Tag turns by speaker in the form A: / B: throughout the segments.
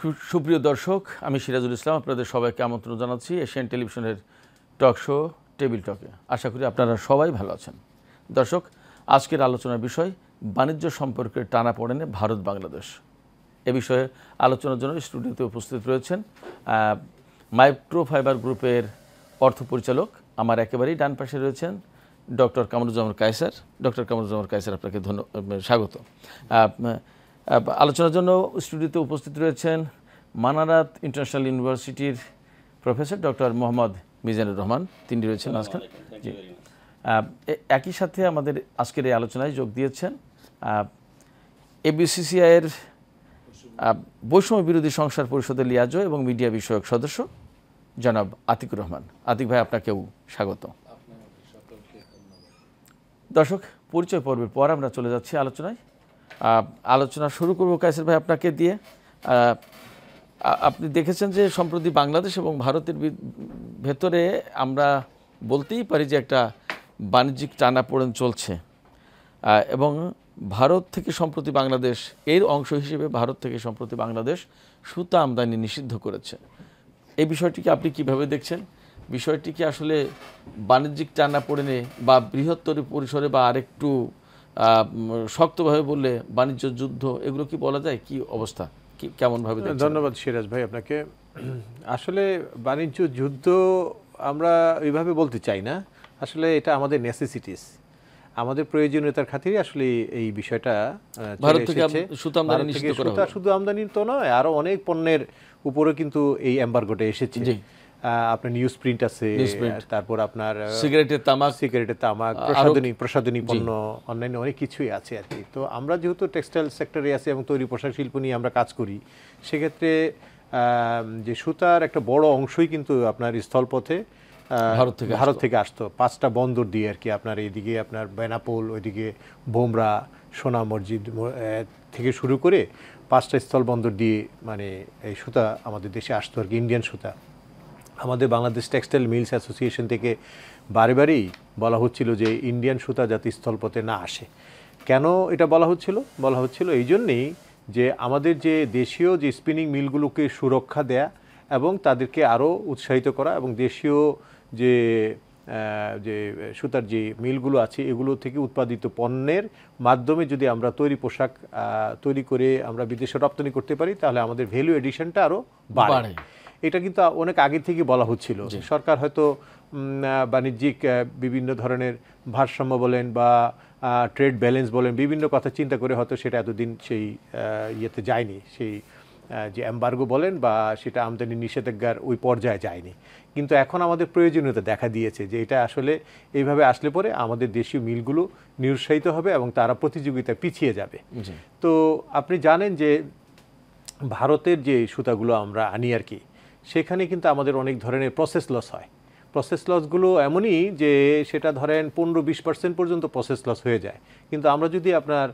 A: সুপ্রিয় দর্শক, আমি সিরাজুল ইসলাম আপনাদের সবাইকে আমন্ত্রণ জানাচ্ছি এশিয়ান টেলিভিশনের টক শো টেবিল টকে। আশা করি আপনারা সবাই ভালো আছেন। দর্শক, আজকের আলোচনার বিষয় বাণিজ্য সম্পর্কের টানাপোড়েনে ভারত বাংলাদেশ। এ বিষয়ে আলোচনার জন্য স্টুডিওতে উপস্থিত রয়েছেন মাইক্রোফাইবার গ্রুপের অর্থ পরিচালক, আমার একেবারেই ডান পাশে রয়েছেন ডক্টর কামরুজ্জামান কায়সার। ডক্টর কামরুজ্জামান কায়সার, আপনাকে স্বাগত। আলোচনার জন্য স্টুডিওতে উপস্থিত রয়েছেন মানারাত ইন্টারন্যাশনাল ইউনিভার্সিটির প্রফেসর ডক্টর মোহাম্মদ মিজানুর রহমান, তিনি রয়েছেন আজকে। একই সাথে আমাদের আজকের এই আলোচনায় যোগ দিয়েছেন এবিসিসিআইয়ের বৈষম্য বিরোধী সংস্কার পরিষদের লিয়াজো এবং মিডিয়া বিষয়ক সদস্য জনাব আতিকুর রহমান। আতিক ভাই, আপনাকেও স্বাগত। দর্শক, পরিচয় পর্বের পর আমরা চলে যাচ্ছি আলোচনায়। আলোচনা শুরু করব কায়সার ভাই আপনাকে দিয়ে। আপনি দেখেছেন যে সম্প্রতি বাংলাদেশ এবং ভারতের ভেতরে আমরা বলতেই পারি যে একটা বাণিজ্যিক টানাপোড়েন চলছে, এবং ভারত থেকে সম্প্রতি বাংলাদেশ এর অংশ হিসেবে ভারত থেকে সম্প্রতি বাংলাদেশ সুতা আমদানি নিষিদ্ধ করেছে। এই বিষয়টিকে আপনি কিভাবে দেখছেন? বিষয়টি কি আসলে বাণিজ্যিক টানাপোড়েনে বা বৃহত্তর পরিসরে বা আরেকটু শক্তভাবে বললে বাণিজ্য যুদ্ধ, এগুলো কি বলা যায়? কি অবস্থা, কি কেমনভাবে?
B: ধন্যবাদ সিরাজ ভাই আপনাকে। আসলে বাণিজ্য যুদ্ধ আমরা এইভাবে বলতে চাই না, আসলে এটা আমাদের নেসেসিটিস, আমাদের প্রয়োজনীয়তার খাতিরে আসলে এই বিষয়টা
A: ভারত থেকে সুতা
B: শুধু আমদানি তো নয়, আরো অনেক পণ্যের উপরে কিন্তু এই এমবার্গোটা এসেছে। আপনার নিউজ প্রিন্ট আছে, তারপর আপনার সিগারেটের তামাক, প্রসাধনী পণ্য, অন্যান্য অনেক কিছুই আছে আর কি। তো আমরা যেহেতু টেক্সটাইল সেক্টরে আছি এবং তৈরি পোশাক শিল্প নিয়ে আমরা কাজ করি, সেক্ষেত্রে যে সুতার একটা বড় অংশই কিন্তু আপনার স্থলপথে ভারত থেকে আসতো, 5টা বন্দর দিয়ে আর কি। আপনার এইদিকে আপনার বেনাপোল, ওইদিকে বোমরা, সোনা মসজিদ থেকে শুরু করে 5টা স্থল বন্দর দিয়ে মানে এই সুতা আমাদের দেশে আসতো আর কি, ইন্ডিয়ান সুতা। আমাদের বাংলাদেশ টেক্সটাইল মিলস অ্যাসোসিয়েশন থেকে বারেবারেই বলা হচ্ছিল যে ইন্ডিয়ান সুতা যাতে স্থলপথে না আসে। কেন এটা বলা হচ্ছিল এই জন্যেই যে আমাদের যে দেশীয় যে স্পিনিং মিলগুলোকে সুরক্ষা দেয়া এবং তাদেরকে আরও উৎসাহিত করা, এবং দেশীয় যে সুতার যে মিলগুলো আছে এগুলো থেকে উৎপাদিত পণ্যের মাধ্যমে যদি আমরা তৈরি পোশাক তৈরি করে আমরা বিদেশে রপ্তানি করতে পারি, তাহলে আমাদের ভ্যালু এডিশনটা আরও বাড়ে। এটা কিন্তু অনেক আগে থেকে বলা হচ্ছিল। সরকার হয়তো বাণিজ্যিক বিভিন্ন ধরনের ভারসাম্য বলেন বা ট্রেড ব্যালেন্স বলেন, বিভিন্ন কথা চিন্তা করে হয়তো সেটা এতদিন সেই ইয়েতে যায়নি, সেই যে এমবার্গো বলেন বা সেটা আমদানি নিষেধাজ্ঞার ওই পর্যায়ে যায়নি। কিন্তু এখন আমাদের প্রয়োজনীয়তা দেখা দিয়েছে যে এটা আসলে এইভাবে আসলে পরে আমাদের দেশীয় মিলগুলো নিরুৎসাহিত হবে এবং তারা প্রতিযোগিতায় পিছিয়ে যাবে। তো আপনি জানেন যে ভারতের যে সুতাগুলো আমরা আনি আর কি, সেখানে কিন্তু আমাদের অনেক ধরনের প্রসেস লস হয়। প্রসেস লসগুলো এমনই যে সেটা ধরেন 15-20% পর্যন্ত প্রসেস লস হয়ে যায়। কিন্তু আমরা যদি আপনার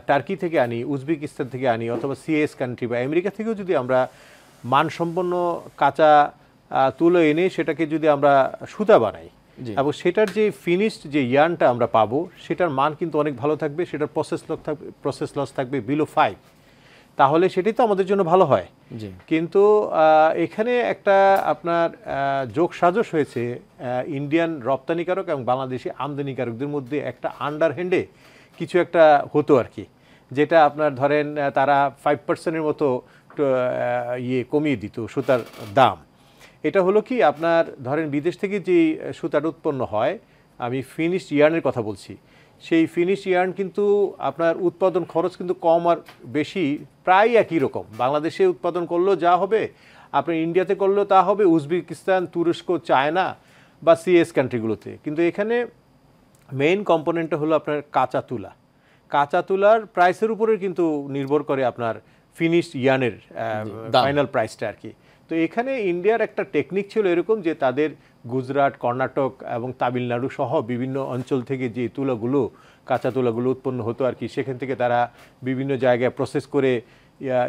B: টার্কি থেকে আনি, উজবেকিস্তান থেকে আনি, অথবা সিএস কান্ট্রি বা আমেরিকা থেকেও যদি আমরা মানসম্পন্ন কাঁচা তুলো এনে সেটাকে যদি আমরা সুতা বানাই, এবং সেটার যে ফিনিশড যে ইয়ার্নটা আমরা পাবো সেটার মান কিন্তু অনেক ভালো থাকবে, সেটার প্রসেস লস থাকবে বিলো 5, তাহলে সেটাই তো আমাদের জন্য ভালো হয়। কিন্তু এখানে একটা আপনার যোগ সাজস হয়েছে ইন্ডিয়ান রপ্তানিকারক এবং বাংলাদেশি আমদানিকারকদের মধ্যে, একটা আন্ডারহ্যান্ডে কিছু একটা হতো আর কি, যেটা আপনার ধরেন তারা 5%-এর মতো কমিয়ে দিত সুতার দাম। এটা হলো কি, আপনার ধরেন বিদেশ থেকে যে সুতাটা উৎপন্ন হয়, আমি ফিনিশড ইয়ার্নের কথা বলছি, সেই ফিনিশ ইয়ার্ন কিন্তু আপনার উৎপাদন খরচ কিন্তু কম আর বেশি প্রায় একই রকম। বাংলাদেশে উৎপাদন করলেও যা হবে, আপনার ইন্ডিয়াতে করলেও তা হবে, উজবেকিস্তান, তুরস্ক, চায়না বা সিএস কান্ট্রিগুলোতে। কিন্তু এখানে মেইন কম্পোনেন্টটা হলো আপনার কাঁচা তুলা। কাঁচা তুলার প্রাইসের উপরে কিন্তু নির্ভর করে আপনার ফিনিশ ইয়ার্নের ফাইনাল প্রাইসটা আর কি। তো এখানে ইন্ডিয়ার একটা টেকনিক ছিল এরকম যে তাদের গুজরাট, কর্ণাটক এবং তামিলনাড়ু সহ বিভিন্ন অঞ্চল থেকে যে তুলাগুলো, কাঁচা তুলাগুলো উৎপন্ন হতো আর কি, সেখান থেকে তারা বিভিন্ন জায়গায় প্রসেস করে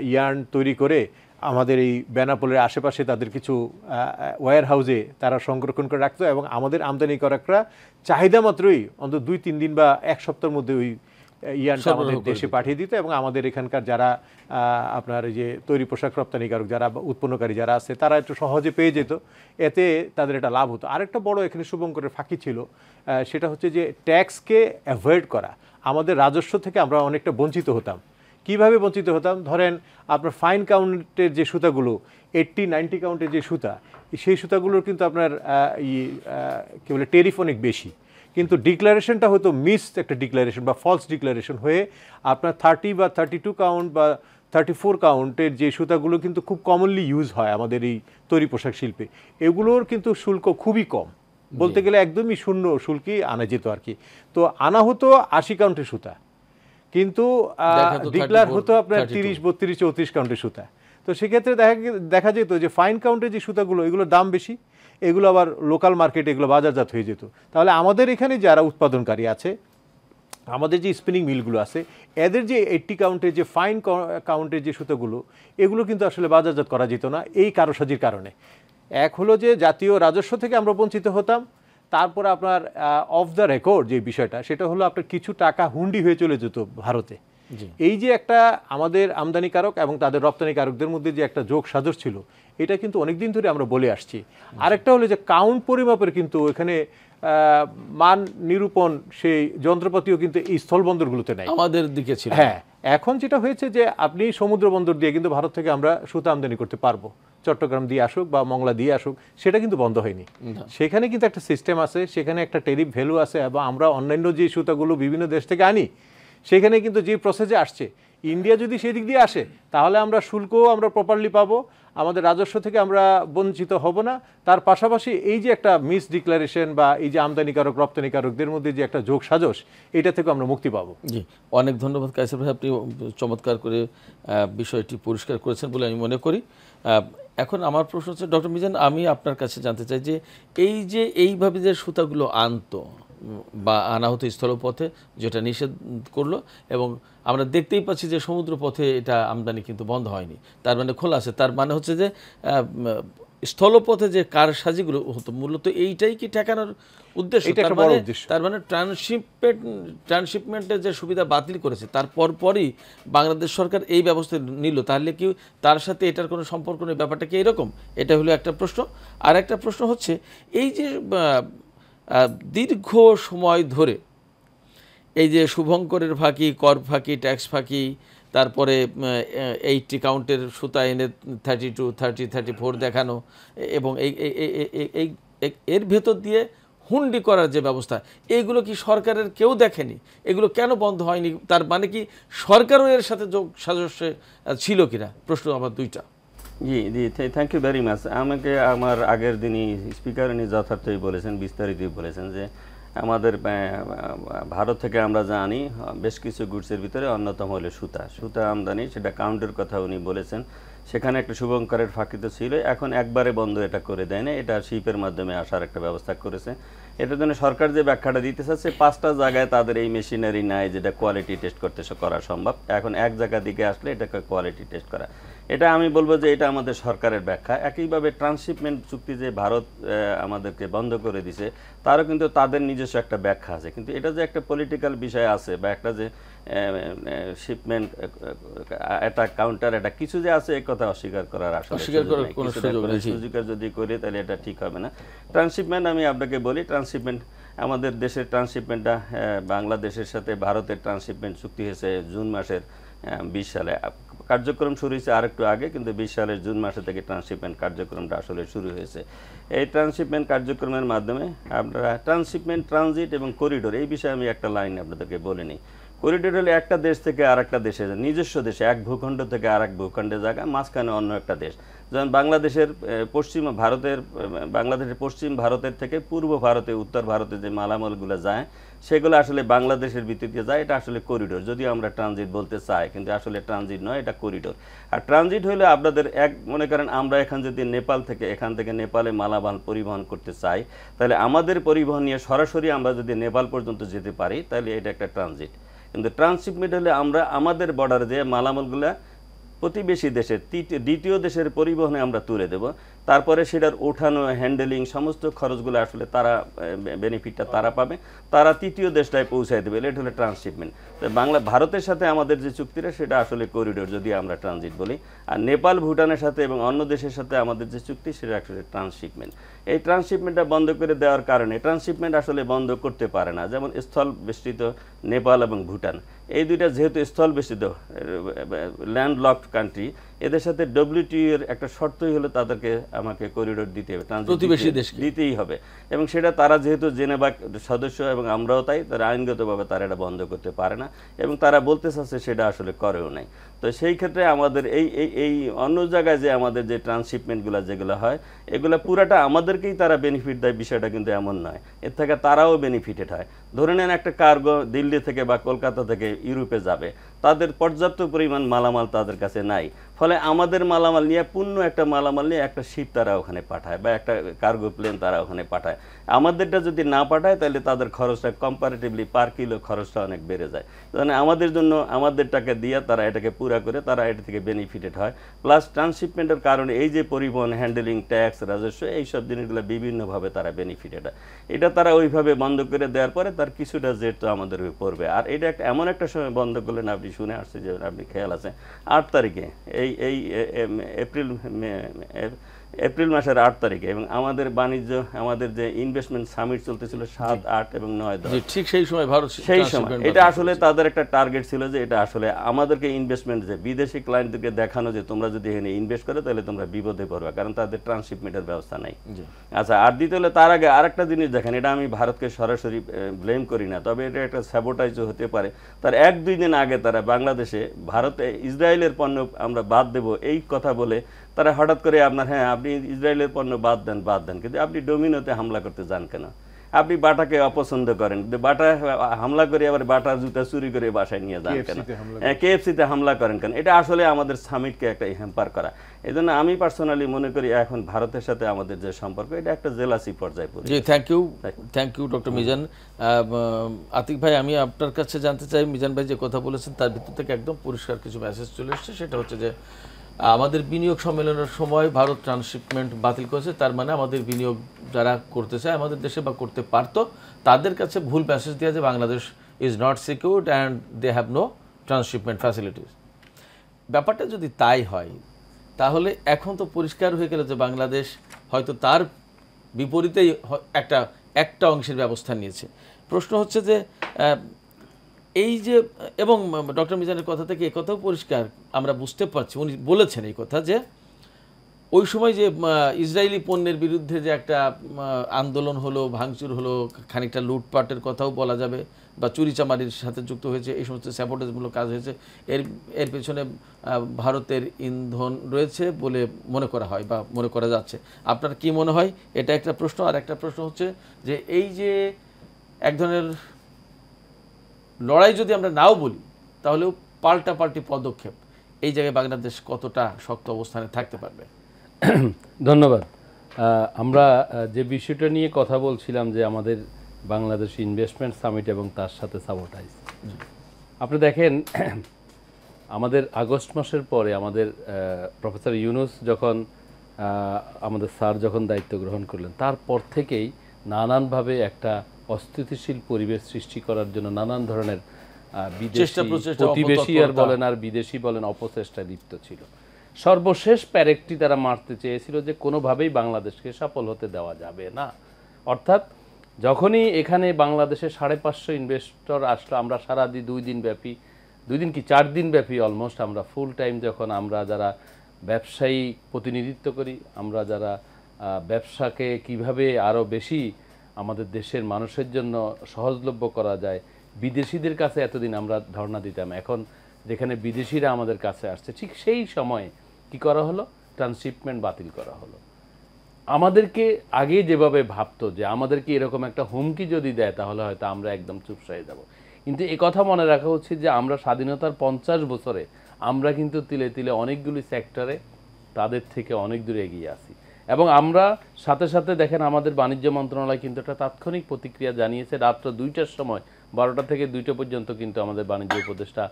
B: ইয়ার্ন তৈরি করে আমাদের এই বেনাপোলের আশেপাশে তাদের কিছু ওয়্যার হাউসে তারা সংরক্ষণ করে রাখতো, এবং আমাদের আমদানি করাকরা চাহিদা মাত্রই অন্তত 2-3 দিন বা 1 সপ্তাহের মধ্যে ওই ইয়ানটা আমাদের দেশে পাঠিয়ে দিত এবং আমাদের এখানকার যারা আপনার এই যে তৈরি পোশাক রপ্তানিকারক যারা উৎপন্নকারী যারা আছে তারা একটু সহজে পেয়ে যেত, এতে তাদের একটা লাভ হতো। আরেকটা বড় এখানে শুভঙ্করের ফাঁকি ছিল, সেটা হচ্ছে যে ট্যাক্সকে অ্যাভয়েড করা। আমাদের রাজস্ব থেকে আমরা অনেকটা বঞ্চিত হতাম। কিভাবে বঞ্চিত হতাম? ধরেন আপনার ফাইন কাউন্টের যে সুতাগুলো 80-90 কাউন্টের যে সুতা, সেই সুতাগুলোর কিন্তু আপনার কী বলে টেরিফ অনেক বেশি, কিন্তু ডিক্লারেশনটা হয়তো মিসড একটা ডিক্লারেশন বা ফলস ডিক্লারেশন হয়ে আপনার 30 বা 32 কাউন্ট বা 34 কাউন্টের যে সুতাগুলো কিন্তু খুব কমনলি ইউজ হয় আমাদের এই তৈরি পোশাক শিল্পে, এগুলোর কিন্তু শুল্ক খুবই কম, বলতে গেলে একদমই শূন্য শুল্কই আনা যেত আর কি। তো আনা হতো 80 কাউন্টের সুতা, কিন্তু ডিক্লার হতো আপনার 30, 32, 34 কাউন্টের সুতা। তো সেক্ষেত্রে দেখা যেত যে ফাইন কাউন্টের যে সুতাগুলো এগুলোর দাম বেশি, এগুলো আবার লোকাল মার্কেটে এগুলো বাজারজাত হয়ে যেত। তাহলে আমাদের এখানে যারা উৎপাদনকারী আছে, আমাদের যে স্পিনিং মিলগুলো আছে, এদের যে 80 কাউন্টের যে ফাইন কাউন্টের যে সুতাগুলো, এগুলো কিন্তু আসলে বাজারজাত করা যেত না এই কারসাজির কারণে। এক হলো যে জাতীয় রাজস্ব থেকে আমরা বঞ্চিত হতাম, তারপর আপনার অফ দ্য রেকর্ড যে বিষয়টা, সেটা হলো আপনার কিছু টাকা হুন্ডি হয়ে চলে যেত ভারতে। এই যে একটা আমাদের আমদানিকারক এবং তাদের রপ্তানিকারকদের মধ্যে যে একটা যোগ সাজশ ছিল, এটা কিন্তু অনেকদিন ধরে আমরা বলে আসছি। আরেকটা হলো যে কাউন্ট পরিমাপের কিন্তু এখানে মান নিরূপণ সেই যন্ত্রপাতিও কিন্তু এই স্থলবন্দরগুলোতে নাই,
A: আমাদের দিকে ছিল।
B: হ্যাঁ, এখন যেটা হয়েছে যে আপনি সমুদ্র বন্দর দিয়ে কিন্তু ভারত থেকে আমরা সুতা আমদানি করতে পারবো, চট্টগ্রাম দিয়ে আসুক বা মংলা দিয়ে আসুক, সেটা কিন্তু বন্ধ হয়নি। সেখানে কিন্তু একটা সিস্টেম আছে, সেখানে একটা টেরিফ ভ্যালু আছে, এবং আমরা অন্যান্য যে সুতাগুলো বিভিন্ন দেশ থেকে আনি, সেখানে কিন্তু যে প্রসেসে আসছে, ইন্ডিয়া যদি সেই দিক দিয়ে আসে তাহলে আমরা শুল্কও আমরা প্রপারলি পাবো, আমাদের রাজস্ব থেকে আমরা বঞ্চিত হব না। তার পাশাপাশি এই যে একটা মিস ডিক্লারেশন বা এই যে আমদানিকারক রপ্তানিকারকদের মধ্যে যে একটা যোগ সাজশ, এটা থেকে আমরা মুক্তি পাবো।
A: জি, অনেক ধন্যবাদ কায়সার ভাই, আপনি চমৎকার করে বিষয়টি পরিষ্কার করেছেন বলে আমি মনে করি। এখন আমার প্রশ্ন হচ্ছে ডক্টর মিজান, আমি আপনার কাছে জানতে চাই যে এই যে এইভাবে যে সুতাগুলো আনতো বা আনা হতো স্থলপথে, যেটা নিষেধ করলো, এবং আমরা দেখতেই পাচ্ছি যে সমুদ্র পথে এটা আমদানি কিন্তু বন্ধ হয়নি, তার মানে খোলা আছে। তার মানে হচ্ছে যে স্থলপথে যে কারসাজিগুলো হতো মূলত এইটাই কি ঠেকানোর উদ্দেশ্য? তার মানে ট্রান্সশিপমেন্টের যে সুবিধা বাতিল করেছে, তারপর পরই বাংলাদেশ সরকার এই ব্যবস্থা নিল, তাহলে কি তার সাথে এটার কোনো সম্পর্ক নেই? ব্যাপারটা কি এরকম? এটা হলো একটা প্রশ্ন। আর একটা প্রশ্ন হচ্ছে এই যে দীর্ঘ সময় ধরে এই যে শুভঙ্করের ফাঁকি, কর ফাঁকি, ট্যাক্স ফাঁকি, তারপরে 80 কাউন্টের সুতা এনে 32, 30, 34 দেখানো, এবং এর ভেতর দিয়ে হুন্ডি করার যে ব্যবস্থা, এইগুলো কি সরকারের কেউ দেখেনি? এগুলো কেন বন্ধ হয়নি? তার মানে কি সরকারও এর সাথে যোগ সাজস্যে ছিল কিনা? প্রশ্ন আমার দুইটা।
C: জি জি, থ্যাংক ইউ ভেরি মাচ। আমাকে আমার আগের দিনই স্পিকার উনি যথার্থই বলেছেন, বিস্তারিতই বলেছেন যে আমাদের ভারত থেকে আমরা জানি বেশ কিছু গুডসের ভিতরে অন্যতম হলো সুতা আমদানি, সেটা কাউন্টের কথা উনি বলেছেন। সেখানে একটা শুভঙ্করের ফাঁকি তো ছিল, এখন একবারে বন্ধ এটা করে দেয় না, এটা শিপের মাধ্যমে আসার একটা ব্যবস্থা করেছে। এটার জন্য সরকার যে ব্যাখ্যাটা দিতে চাচ্ছে, 5টা জায়গায় তাদের এই মেশিনারি নাই যেটা কোয়ালিটি টেস্ট করা সম্ভব। এখন এক জায়গা দিকে আসলে এটাকে কোয়ালিটি টেস্ট করা, এটা আমি বলবো যে এটা আমাদের সরকারের ব্যাখ্যা। একইভাবে ট্রান্সশিপমেন্ট চুক্তি যে ভারত আমাদেরকে বন্ধ করে দিছে, তারও কিন্তু তাদের নিজস্ব একটা ব্যাখ্যা আছে। কিন্তু এটা যে একটা পলিটিক্যাল বিষয় আছে বা একটা যে শিপমেন্ট অ্যাটাক কাউন্টার এটা কিছু যে আছে, এই কথা অস্বীকার করার আসলে সুযোগ যদি করি তাহলে এটা ঠিক হবে না। ট্রান্সশিপমেন্ট আমি আপনাকে বলি, ট্রান্সশিপমেন্ট আমাদের দেশের ট্রান্সশিপমেন্টটা বাংলাদেশের সাথে ভারতের ট্রান্সশিপমেন্ট চুক্তি হয়েছে জুন মাসের 20 সালে। কার্যক্রম শুরু হয়েছে আরেকটু আগে, কিন্তু 20 সালের জুন মাসে থেকে ট্রান্সশিপমেন্ট কার্যক্রমটা আসলে শুরু হয়েছে। এই ট্রান্সশিপমেন্ট কার্যক্রমের মাধ্যমে আপনারা ট্রান্সশিপমেন্ট, ট্রানজিট এবং করিডোর, এই বিষয়ে আমি একটা লাইন আপনাদেরকে বলে নিই। করিডোর হলে একটা দেশ থেকে আর একটা দেশে, নিজস্ব দেশে এক ভূখণ্ড থেকে আর এক ভূখণ্ডে জায়গা, মাঝখানে অন্য একটা দেশ। যেমন বাংলাদেশের পশ্চিম ভারতের থেকে পূর্ব ভারতে, উত্তর ভারতে যে মালামালগুলো যায় সেগুলো আসলে বাংলাদেশের ভিত্তিতে যায়, এটা আসলে করিডোর। যদিও আমরা ট্রানজিট বলতে চাই, কিন্তু আসলে ট্রানজিট নয়, এটা করিডোর। আর ট্রানজিট হলে আপনাদের মনে করেন আমরা এখান যদি এখান থেকে নেপালে মালামাল পরিবহন করতে চাই, তাহলে আমাদের পরিবহন নিয়ে সরাসরি আমরা যদি নেপাল পর্যন্ত যেতে পারি, তাহলে এটা একটা ট্রানজিট। কিন্তু ট্রান্সশিপমেন্ট হলে আমরা আমাদের বর্ডারে যে মালামালগুলা প্রতিবেশী দেশের দ্বিতীয় দেশের পরিবহনে আমরা তুলে দেব, তারপরে সেটার ওঠানো, হ্যান্ডেলিং, সমস্ত খরচগুলো আসলে তারা বেনিফিটটা তারা পাবে, তারা তৃতীয় দেশটায় পৌঁছায় দেবে। এটা হলো ট্রান্সশিপমেন্ট। তো ভারতের সাথে আমাদের যে চুক্তিটা সেটা আসলে করিডোর যদি আমরা ট্রানজিট বলি, আর নেপাল ভুটানের সাথে এবং অন্য দেশের সাথে আমাদের যে চুক্তি সেটা আসলে ট্রান্সশিপমেন্ট। এই ট্রান্সশিপমেন্টটা বন্ধ করে দেওয়ার কারণে, ট্রান্সশিপমেন্ট আসলে বন্ধ করতে পারে না, যেমন স্থল বেষ্টিত নেপাল এবং ভুটান, এই দুইটা যেহেতু স্থল বেষ্টিত ল্যান্ড লকড কান্ট্রি, এদের সাথে WTO এর একটা শর্তই হলো তাদেরকে আমাকে করিডোর দিতে হবে,
A: প্রতিবেশী দেশকে
C: দিতেই হবে। এবং সেটা তারা যেহেতু জেনেভা সদস্য এবং আমরাও তাই, তারা আইনগতভাবে তারা এটা বন্ধ করতে পারে না, এবং তারা বলতে চাচ্ছে সেটা আসলে করেও নাই। তো সেই ক্ষেত্রে আমাদের এই অন্য জায়গায় যে আমাদের যে ট্রান্সশিপমেন্টগুলো যেগুলো হয়, এগুলো পুরাটা আমাদেরকেই তারা বেনিফিট দেয়, বিষয়টা কিন্তু এমন নয়, এর থেকে তারাও বেনিফিটেড হয়। ধরে নেন একটা কার্গো দিল্লি থেকে বা কলকাতা থেকে ইউরোপে যাবে, তাদের পর্যাপ্ত পরিমাণ মালামাল তাদের কাছে নাই, ফলে আমাদের মালামাল নিয়ে পূর্ণ একটা মালামাল নিয়ে একটা শিপ তারা ওখানে পাঠায় বা একটা কার্গো প্লেন তারা ওখানে পাঠায়। আমাদেরটা যদি না পাঠায় তাহলে তাদের খরচটা কম্পারেটিভলি পার কিলো খরচটা অনেক বেড়ে যায়। মানে আমাদের জন্য আমাদের টাকা দিয়ে তারা এটাকে পুরা করে তারা এটা থেকে বেনিফিটেড হয়। প্লাস ট্রান্সশিপমেন্টের কারণে এই যে পরিবহন, হ্যান্ডেলিং, ট্যাক্স, রাজস্ব, এইসব জিনিসগুলো বিভিন্নভাবে তারা বেনিফিটেড হয়। এটা তারা ওইভাবে বন্ধ করে দেওয়ার পরে তার কিছুটা জেট তো আমাদের পড়বে। আর এটা এমন একটা সময় বন্ধ করলেন, আপনি শুনে আসছে যে আপনি খেয়াল আছে 8 তারিখে এই এপ্রিল মাসের 8 তারিখে, এবং আমাদের বাণিজ্য, আমাদের যে ইনভেস্টমেন্ট সামিট চলতেছিল 7, 8 এবং 9, 10,
A: ঠিক সেই সময় ভারত,
C: সেই সময় এটা আসলে তাদের একটা টার্গেট ছিল যে এটা আসলে আমাদেরকে ইনভেস্টমেন্ট, যে বিদেশি ক্লায়েন্টদেরকে দেখানো যে তোমরা যদি এখানে ইনভেস্ট করো তাহলে তোমরা বিপদে পড়বে, কারণ তাদের ট্রান্সশিপমেন্টের ব্যবস্থা নাই। আচ্ছা, আর দ্বিতীয় হলে তার আগে আরেকটা জিনিস দেখেন, এটা আমি ভারতকে সরাসরি ব্লেম করি না, তবে এটা একটা স্যাবোটাইজও হতে পারে। তার 1-2 দিন আগে তারা বাংলাদেশে ভারতে ইসরায়েলের পণ্য আমরা বাদ দেব এই কথা বলে তারা হঠাৎ করে আপনার, হ্যাঁ আপনি ইসরায়েলের পণ্য বাদ দেন, কিন্তু আপনি ডোমিনোতে হামলা করতে যান কেন? আপনি বাটাকে অপছন্দ করেন, বাটা হামলা করে আবার বাটা জুতা চুরি করে বাসায় নিয়ে যান কেন? KFC-তে হামলা করেন কেন? এটা আসলে আমাদের সামিটকে একটা হ্যাম্পার করা। এই জন্য আমি পার্সোনালি মনে করি এখন ভারতের সাথে আমাদের যে সম্পর্ক, এটা একটা জেলাসি পর্যায়ে পড়ে।
A: জি, thank you doctor Mizan. Atik ভাই, আমি আপনার কাছে জানতে চাই, মিজান ভাই যে কথা বলেছেন তার ভিতর থেকে একদম পরিষ্কার কিছু মেসেজ চলে এসেছে। সেটা হচ্ছে যে আমাদের বিনিয়োগ সম্মেলনের সময় ভারত ট্রান্সশিপমেন্ট বাতিল করেছে, তার মানে আমাদের বিনিয়োগ যারা করতে চায় আমাদের দেশে বা করতে পারতো, তাদের কাছে ভুল মেসেজ দেওয়া যে Bangladesh is not secured and they have no transshipment facilities. ব্যাপারটা যদি তাই হয়, তাহলে এখন তো পরিষ্কার হয়ে গেল যে বাংলাদেশ হয়তো তার বিপরীতেই একটা অংশের ব্যবস্থা নিয়েছে। প্রশ্ন হচ্ছে যে এই যে, এবং ডক্টর মিজানের কথা থেকে একথাও পরিষ্কার আমরা বুঝতে পারছি, উনি বলেছেন এই কথা যে ওই সময় যে ইসরায়েলি পণ্যের বিরুদ্ধে যে একটা আন্দোলন হলো, ভাঙচুর হলো, খানিকটা লুটপাটের কথাও বলা যাবে, বা চুরিচামারির সাথে যুক্ত হয়েছে, এই সমস্ত স্যাবোটেজমূলক কাজ হয়েছে, এর পেছনে ভারতের ইন্ধন রয়েছে বলে মনে করা হয় বা মনে করা যাচ্ছে। আপনার কি মনে হয়? এটা একটা প্রশ্ন। আর একটা প্রশ্ন হচ্ছে যে এই যে এক ধরনের লড়াই যদি আমরা নাও বলি, তাহলেও পাল্টাপাল্টি পদক্ষেপ, এই জায়গায় বাংলাদেশ কতটা শক্ত অবস্থানে থাকতে পারবে?
D: ধন্যবাদ। আমরা যে বিষয়টা নিয়ে কথা বলছিলাম যে আমাদের বাংলাদেশ ইনভেস্টমেন্ট সামিট এবং তার সাথে সাবোটাইজ, আপনি দেখেন আমাদের আগস্ট মাসের পরে আমাদের প্রফেসর ইউনুস যখন আমাদের স্যার যখন দায়িত্ব গ্রহণ করলেন, তারপর থেকেই নানানভাবে একটা অস্থিতিশীল পরিবেশ সৃষ্টি করার জন্য নানান ধরনের প্রতিবেশী আর বলেন আর বিদেশি বলেন অপচেষ্টায় লিপ্ত ছিল। সর্বশেষ প্যারেকটি তারা মারতে চেয়েছিল যে কোনোভাবেই বাংলাদেশকে সফল হতে দেওয়া যাবে না। অর্থাৎ যখনই এখানে বাংলাদেশে 550 ইনভেস্টর আসলো, আমরা সারা 2 দিন ব্যাপী, 2 দিন কি 4 দিন ব্যাপী অলমোস্ট আমরা ফুল টাইম, যখন আমরা যারা ব্যবসায়ী প্রতিনিধিত্ব করি, আমরা যারা ব্যবসাকে কিভাবে আরও বেশি আমাদের দেশের মানুষের জন্য সহজলভ্য করা যায়, বিদেশিদের কাছে এতদিন আমরা ধর্ণা দিতাম, এখন যেখানে বিদেশিরা আমাদের কাছে আসছে, ঠিক সেই সময়ে কি করা হলো? ট্রান্সশিপমেন্ট বাতিল করা হলো। আমাদেরকে আগে যেভাবে ভাবতো যে আমাদেরকে এরকম একটা হুমকি যদি দেয় তাহলে হয়তো আমরা একদম চুপসায়ে যাব, কিন্তু এ কথা মনে রাখা উচিত যে আমরা স্বাধীনতার 50 বছরে আমরা কিন্তু তিলে তিলে অনেকগুলি সেক্টরে তাদের থেকে অনেক দূরে এগিয়ে আছি। এবং আমরা সাথে সাথে দেখেন আমাদের বাণিজ্য মন্ত্রণালয় কিন্তু একটা তাৎক্ষণিক প্রতিক্রিয়া জানিয়েছে, রাত্র 2টার সময় 12টা থেকে 2টা পর্যন্ত কিন্তু আমাদের বাণিজ্য উপদেষ্টা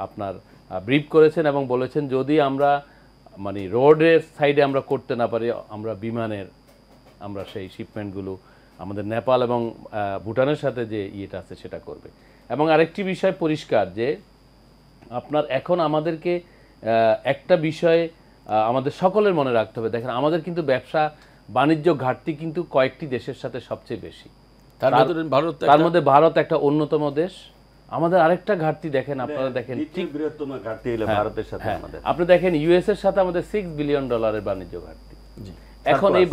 D: আপনার ব্রিফ করেছেন এবং বলেছেন যদি আমরা মানে রোডের সাইডে আমরা করতে না পারি আমরা বিমানের আমরা সেই শিপমেন্টগুলো আমাদের নেপাল এবং ভুটানের সাথে যে ইয়েটা আছে সেটা করবে। এবং আরেকটি বিষয় পরিষ্কার যে আপনার এখন আমাদেরকে একটা বিষয়ে আমাদের সকলের মনে রাখতে হবে, দেখেন আমাদের কিন্তু ব্যবসা বাণিজ্য ঘাটতি কিন্তু কয়েকটি দেশের সাথে সবচেয়ে বেশি, তার মধ্যে ভারত একটা অন্যতম দেশ। আমাদের আরেকটা ঘাটতি দেখেন, আপনারা দেখেন
C: ঠিক বৃহত্তম ঘাটতি হলো ভারতের সাথে আমাদের।
D: আপনি দেখেন ইউএস এর সাথে আমাদের $6 বিলিয়ন বাণিজ্য ঘাটতি। এখন এই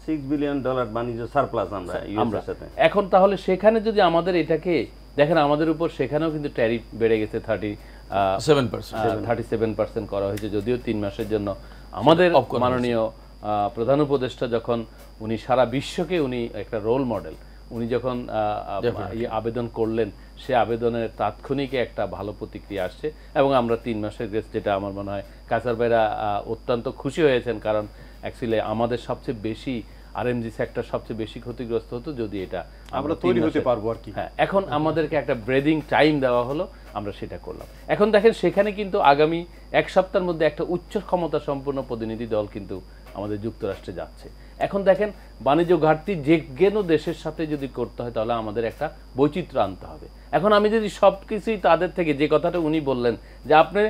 C: $6 বিলিয়ন বাণিজ্য সারপ্লাস আমরা ইউএস এর সাথে।
D: এখন তাহলে সেখানে যদি আমাদের এটাকে দেখেন, আমাদের উপর সেখানেও কিন্তু ট্যারিফ বেড়ে গেছে 37% করা হয়েছে, যদিও 3 মাসের জন্য। আমাদের মাননীয় প্রধান উপদেষ্টা যখন উনি সারা বিশ্বকে উনি একটা রোল মডেল, উনি যখন আবেদন করলেন সে আবেদনের তাৎক্ষণিক একটা ভালো প্রতিক্রিয়া আসছে এবং আমরা 3 মাসের গ্রেস, যেটা আমার মনে হয় কাসার ভাইরা অত্যন্ত খুশি হয়েছেন, কারণ অ্যাকচুয়ালি আমাদের সবচেয়ে বেশি আরএমজি সেক্টর সবচেয়ে বেশি ক্ষতিগ্রস্ত হতো যদি এটা
B: আমরা তৈরি হতে পারবো আর কি।
D: হ্যাঁ, এখন আমাদেরকে একটা ব্রেদিং টাইম দেওয়া হলো, আমরা সেটা করলাম। এখন দেখেন সেখানে কিন্তু আগামী 1 সপ্তাহের মধ্যে একটা উচ্চ ক্ষমতা সম্পন্ন প্রতিনিধি দল কিন্তু আমাদের যুক্তরাষ্ট্রে যাচ্ছে। এখন দেখেন বাণিজ্য ঘাটতি যে কোনো দেশের সাথে যদি করতে হয় তাহলে আমাদের একটা বৈচিত্র্য আনতে হবে। এখন আমি যদি সব কিছুই তাদের থেকে, যে কথাটা উনি বললেন যে আপনি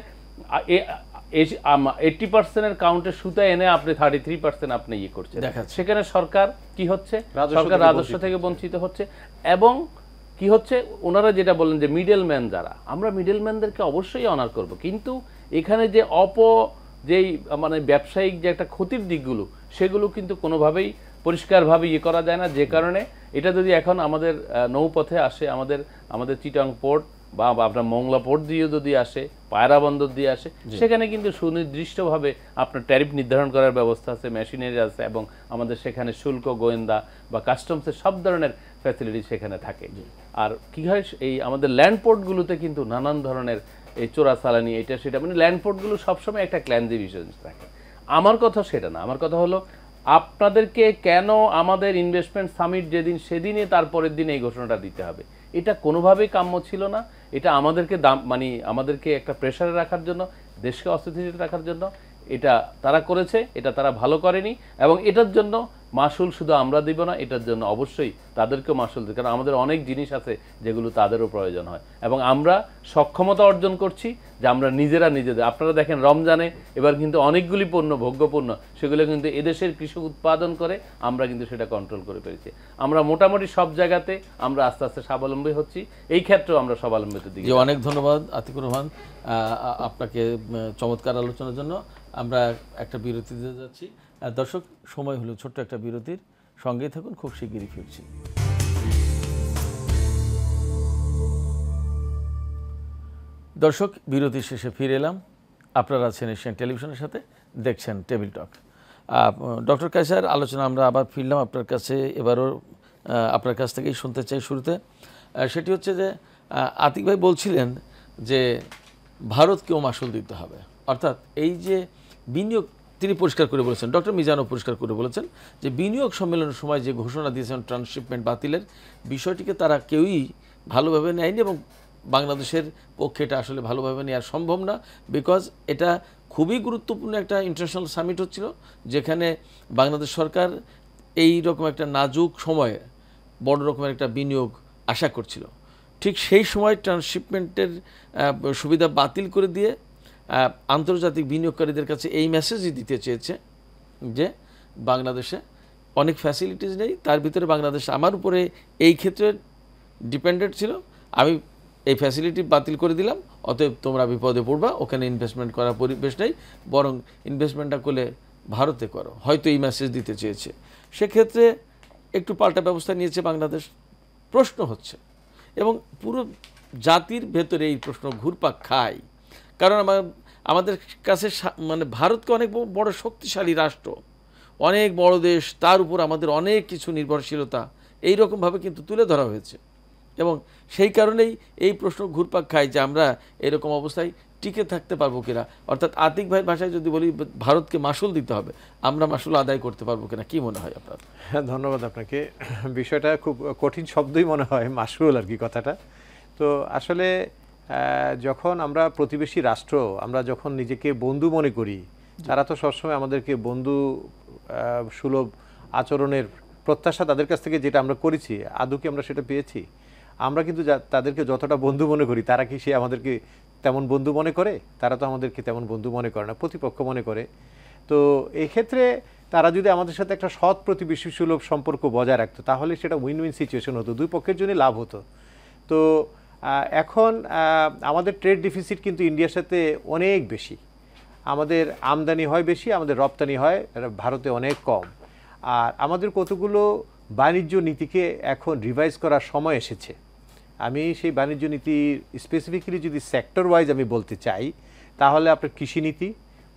D: 80% কাউন্টের সুতা এনে আপনি 33% আপনি ইয়ে করছেন, সেখানে সরকার কি হচ্ছে, সরকার রাজস্ব থেকে বঞ্চিত হচ্ছে। এবং কি হচ্ছে, ওনারা যেটা বলেন যে মিডলম্যান যারা, আমরা মিডলম্যানদেরকে অবশ্যই অনার করব, কিন্তু এখানে যে যেই মানে ব্যবসায়িক যে একটা ক্ষতির দিকগুলো সেগুলো কিন্তু কোনোভাবেই পরিষ্কারভাবে ইয়ে করা যায় না। যে কারণে এটা যদি এখন আমাদের নৌপথে আসে, আমাদের চিটাং পোর্ট বা আপনার মংলা পোর্ট দিয়ে যদি আসে, পায়রা বন্দর দিয়ে আসে, সেখানে কিন্তু সুনির্দিষ্টভাবে আপনার ট্যারিফ নির্ধারণ করার ব্যবস্থা আছে, মেশিনারি আছে, এবং আমাদের সেখানে শুল্ক, গোয়েন্দা বা কাস্টমসের সব ধরনের ফ্যাসিলিটি সেখানে থাকে। আর কি হয়, এই আমাদের ল্যান্ড পোর্টগুলোতে কিন্তু নানান ধরনের এই চোরাচালানি এটা সেটা, মানে ল্যান্ড পোর্টগুলো সবসময় একটা ক্ল্যান্সি বিষয় থাকে। আমার কথা সেটা না, আমার কথা হলো আপনাদেরকে কেন আমাদের ইনভেস্টমেন্ট সামিট যেদিন সেদিনে তারপরের দিন এই ঘোষণাটা দিতে হবে, এটা কোনোভাবেই কাম্য ছিল না। এটা আমাদেরকে মানে আমাদেরকে একটা প্রেশারে রাখার জন্য, দেশকে অস্থিতিশীল রাখার জন্য এটা তারা করেছে, এটা তারা ভালো করেনি। এবং এটার জন্য মাসুল শুধু আমরা দিব না, এটার জন্য অবশ্যই তাদেরকেও মাসুল দিই, কারণ আমাদের অনেক জিনিস আছে যেগুলো তাদেরও প্রয়োজন হয়। এবং আমরা সক্ষমতা অর্জন করছি যে আমরা নিজেদের, আপনারা দেখেন রমজানে এবার কিন্তু অনেকগুলি পণ্য, ভোগ্যপণ্য, সেগুলো কিন্তু এদেশের কৃষক উৎপাদন করে, আমরা কিন্তু সেটা কন্ট্রোল করে পেরেছি। আমরা মোটামুটি সব জায়গাতে আমরা আস্তে আস্তে স্বাবলম্বী হচ্ছি, এই ক্ষেত্রেও আমরা স্বাবলম্বিতার দিকে।
A: অনেক ধন্যবাদ আতিকুর রহমান আপনাকে চমৎকার আলোচনার জন্য। আমরা একটা বিরতি দিতে যাচ্ছি। দর্শক, সময় হলো ছোট্ট একটা বিরতির, সঙ্গে থাকুন, খুব শিগগিরই ফিরছি। দর্শক, বিরতির শেষে ফিরে এলাম। আপনারা আছেন এশিয়ান টেলিভিশনের সাথে, দেখছেন টেবিল টক। ডক্টর কায়সার, আলোচনা আমরা আবার ফিরলাম আপনার কাছে। এবারও আপনার কাছ থেকেই শুনতে চাই শুরুতে। সেটি হচ্ছে যে আতিক ভাই বলছিলেন যে ভারতকেও মাসুল দিতে হবে, অর্থাৎ এই যে বিনিয়োগ, তিনি পরিষ্কার করে বলেছেন, ডক্টর মিজানও পরিষ্কার করে বলেছেন যে বিনিয়োগ সম্মেলনের সময় যে ঘোষণা দিয়েছেন ট্রান্সশিপমেন্ট বাতিলের বিষয়টিকে তারা কেউই ভালোভাবে নেয়নি, এবং বাংলাদেশের পক্ষে এটা আসলে ভালোভাবে নেওয়া সম্ভব না। বিকজ এটা খুবই গুরুত্বপূর্ণ একটা ইন্টারন্যাশনাল সামিট হচ্ছিল, যেখানে বাংলাদেশ সরকার এই রকম একটা নাজুক সময়ে বড় রকমের একটা বিনিয়োগ আশা করছিল। ঠিক সেই সময় ট্রান্সশিপমেন্টের সুবিধা বাতিল করে দিয়ে আন্তর্জাতিক বিনিয়োগকারীদের কাছে এই মেসেজই দিতে চেয়েছে যে বাংলাদেশে অনেক ফ্যাসিলিটিস নেই, তার ভিতরে বাংলাদেশ আমার উপরে এই ক্ষেত্রে ডিপেন্ডেন্ট ছিল, আমি এই ফ্যাসিলিটি বাতিল করে দিলাম, অতএব তোমরা বিপদে পড়বা, ওখানে ইনভেস্টমেন্ট করার পরিবেশ নেই, বরং ইনভেস্টমেন্টটা করলে ভারতে করো, হয়তো এই মেসেজ দিতে চেয়েছে। সেক্ষেত্রে একটু পাল্টা ব্যবস্থা নিয়েছে বাংলাদেশ। প্রশ্ন হচ্ছে, এবং পুরো জাতির ভেতরে এই প্রশ্ন ঘুরপাক খায়, কারণ আমাদের কাছে মানে ভারতকে অনেক বড় শক্তিশালী রাষ্ট্র, অনেক বড় দেশ, তার উপর আমাদের অনেক কিছু নির্ভরশীলতা এই রকমভাবে কিন্তু তুলে ধরা হয়েছে, এবং সেই কারণেই এই প্রশ্ন ঘুরপাক খায় যে আমরা এরকম অবস্থায় টিকে থাকতে পারবো কিনা, অর্থাৎ আতিক ভাইয়ের ভাষায় যদি বলি ভারতকে মাসুল দিতে হবে, আমরা মাসুল আদায় করতে পারবো কিনা, কি মনে হয় আপনার?
B: হ্যাঁ, ধন্যবাদ আপনাকে। বিষয়টা খুব কঠিন শব্দই মনে হয়, মাসুল আর কি কথাটা। তো আসলে যখন আমরা প্রতিবেশী রাষ্ট্র, আমরা যখন নিজেকে বন্ধু মনে করি, তারা তো সবসময় আমাদেরকে বন্ধু সুলভ আচরণের প্রত্যাশা তাদের কাছ থেকে যেটা আমরা করেছি, আদৌ কি আমরা সেটা পেয়েছি? আমরা কিন্তু তাদেরকে যতটা বন্ধু মনে করি, তারা কি সে আমাদেরকে তেমন বন্ধু মনে করে? তারা তো আমাদেরকে তেমন বন্ধু মনে করে না, প্রতিপক্ষ মনে করে। তো এক্ষেত্রে তারা যদি আমাদের সাথে একটা সৎ প্রতিবেশী সুলভ সম্পর্ক বজায় রাখতো, তাহলে সেটা উইন উইন সিচুয়েশন হতো, দুই পক্ষের জন্য লাভ হতো। তো এখন আমাদের ট্রেড ডিফিসিট কিন্তু ইন্ডিয়ার সাথে অনেক বেশি। আমাদের আমদানি হয় বেশি, আমাদের রপ্তানি হয় ভারতে অনেক কম। আর আমাদের কতগুলো বাণিজ্য নীতিকে এখন রিভাইজ করার সময় এসেছে। আমি সেই বাণিজ্য নীতি স্পেসিফিক্যালি যদি সেক্টর ওয়াইজ আমি বলতে চাই, তাহলে আপনার কৃষি নীতি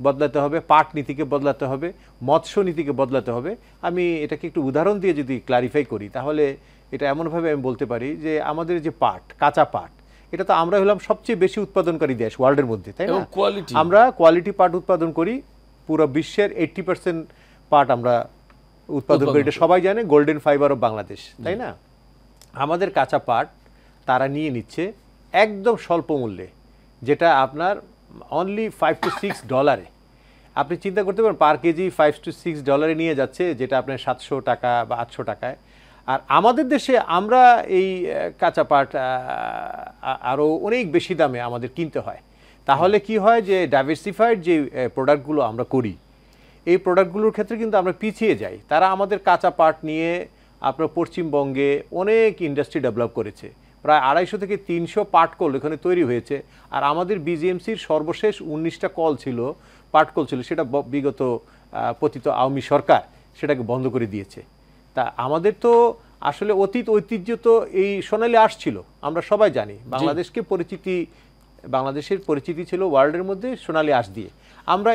B: বদলাতে হবে, পাট নীতিকে বদলাতে হবে, মৎস্য নীতিকে বদলাতে হবে। আমি এটাকে একটু উদাহরণ দিয়ে যদি ক্লারিফাই করি, তাহলে এটা এমনভাবে আমি বলতে পারি যে আমাদের যে পাট, কাঁচা পাট, এটা তো আমরা হলাম সবচেয়ে বেশি উৎপাদনকারী দেশ ওয়ার্ল্ডের মধ্যে, তাই না? আমরা কোয়ালিটি পাট উৎপাদন করি, পুরো বিশ্বের 80% পাট আমরা উৎপাদন করি, এটা সবাই জানে, গোল্ডেন ফাইবার অফ বাংলাদেশ, তাই না? আমাদের কাঁচা পাট তারা নিয়ে নিচ্ছে একদম স্বল্প মূল্যে, যেটা আপনার অনলি $5 to $6। আপনি চিন্তা করতে পারেন, পার কেজি $5 to $6 নিয়ে যাচ্ছে, যেটা আপনার 700 টাকা বা 800 টাকায়। আর আমাদের দেশে আমরা এই কাঁচা পাট আরও অনেক বেশি দামে আমাদের কিনতে হয়। তাহলে কি হয় যে ডাইভার্সিফাইড যে প্রোডাক্টগুলো আমরা করি, এই প্রোডাক্টগুলোর ক্ষেত্রে কিন্তু আমরা পিছিয়ে যাই। তারা আমাদের কাঁচা পাট নিয়ে আপনার পশ্চিমবঙ্গে অনেক ইন্ডাস্ট্রি ডেভেলপ করেছে, প্রায় 250 থেকে 300 পাট কল এখানে তৈরি হয়েছে। আর আমাদের বিজিএমসির সর্বশেষ 19টা কল ছিল, পাট কল ছিল, সেটা বিগত পতিত আওয়ামী সরকার সেটাকে বন্ধ করে দিয়েছে। তা আমাদের তো আসলে অতীত ঐতিহ্য তো এই সোনালী আঁশ ছিল, আমরা সবাই জানি। বাংলাদেশের পরিচিতি ছিল ওয়ার্ল্ডের মধ্যে সোনালী আঁশ দিয়ে। আমরা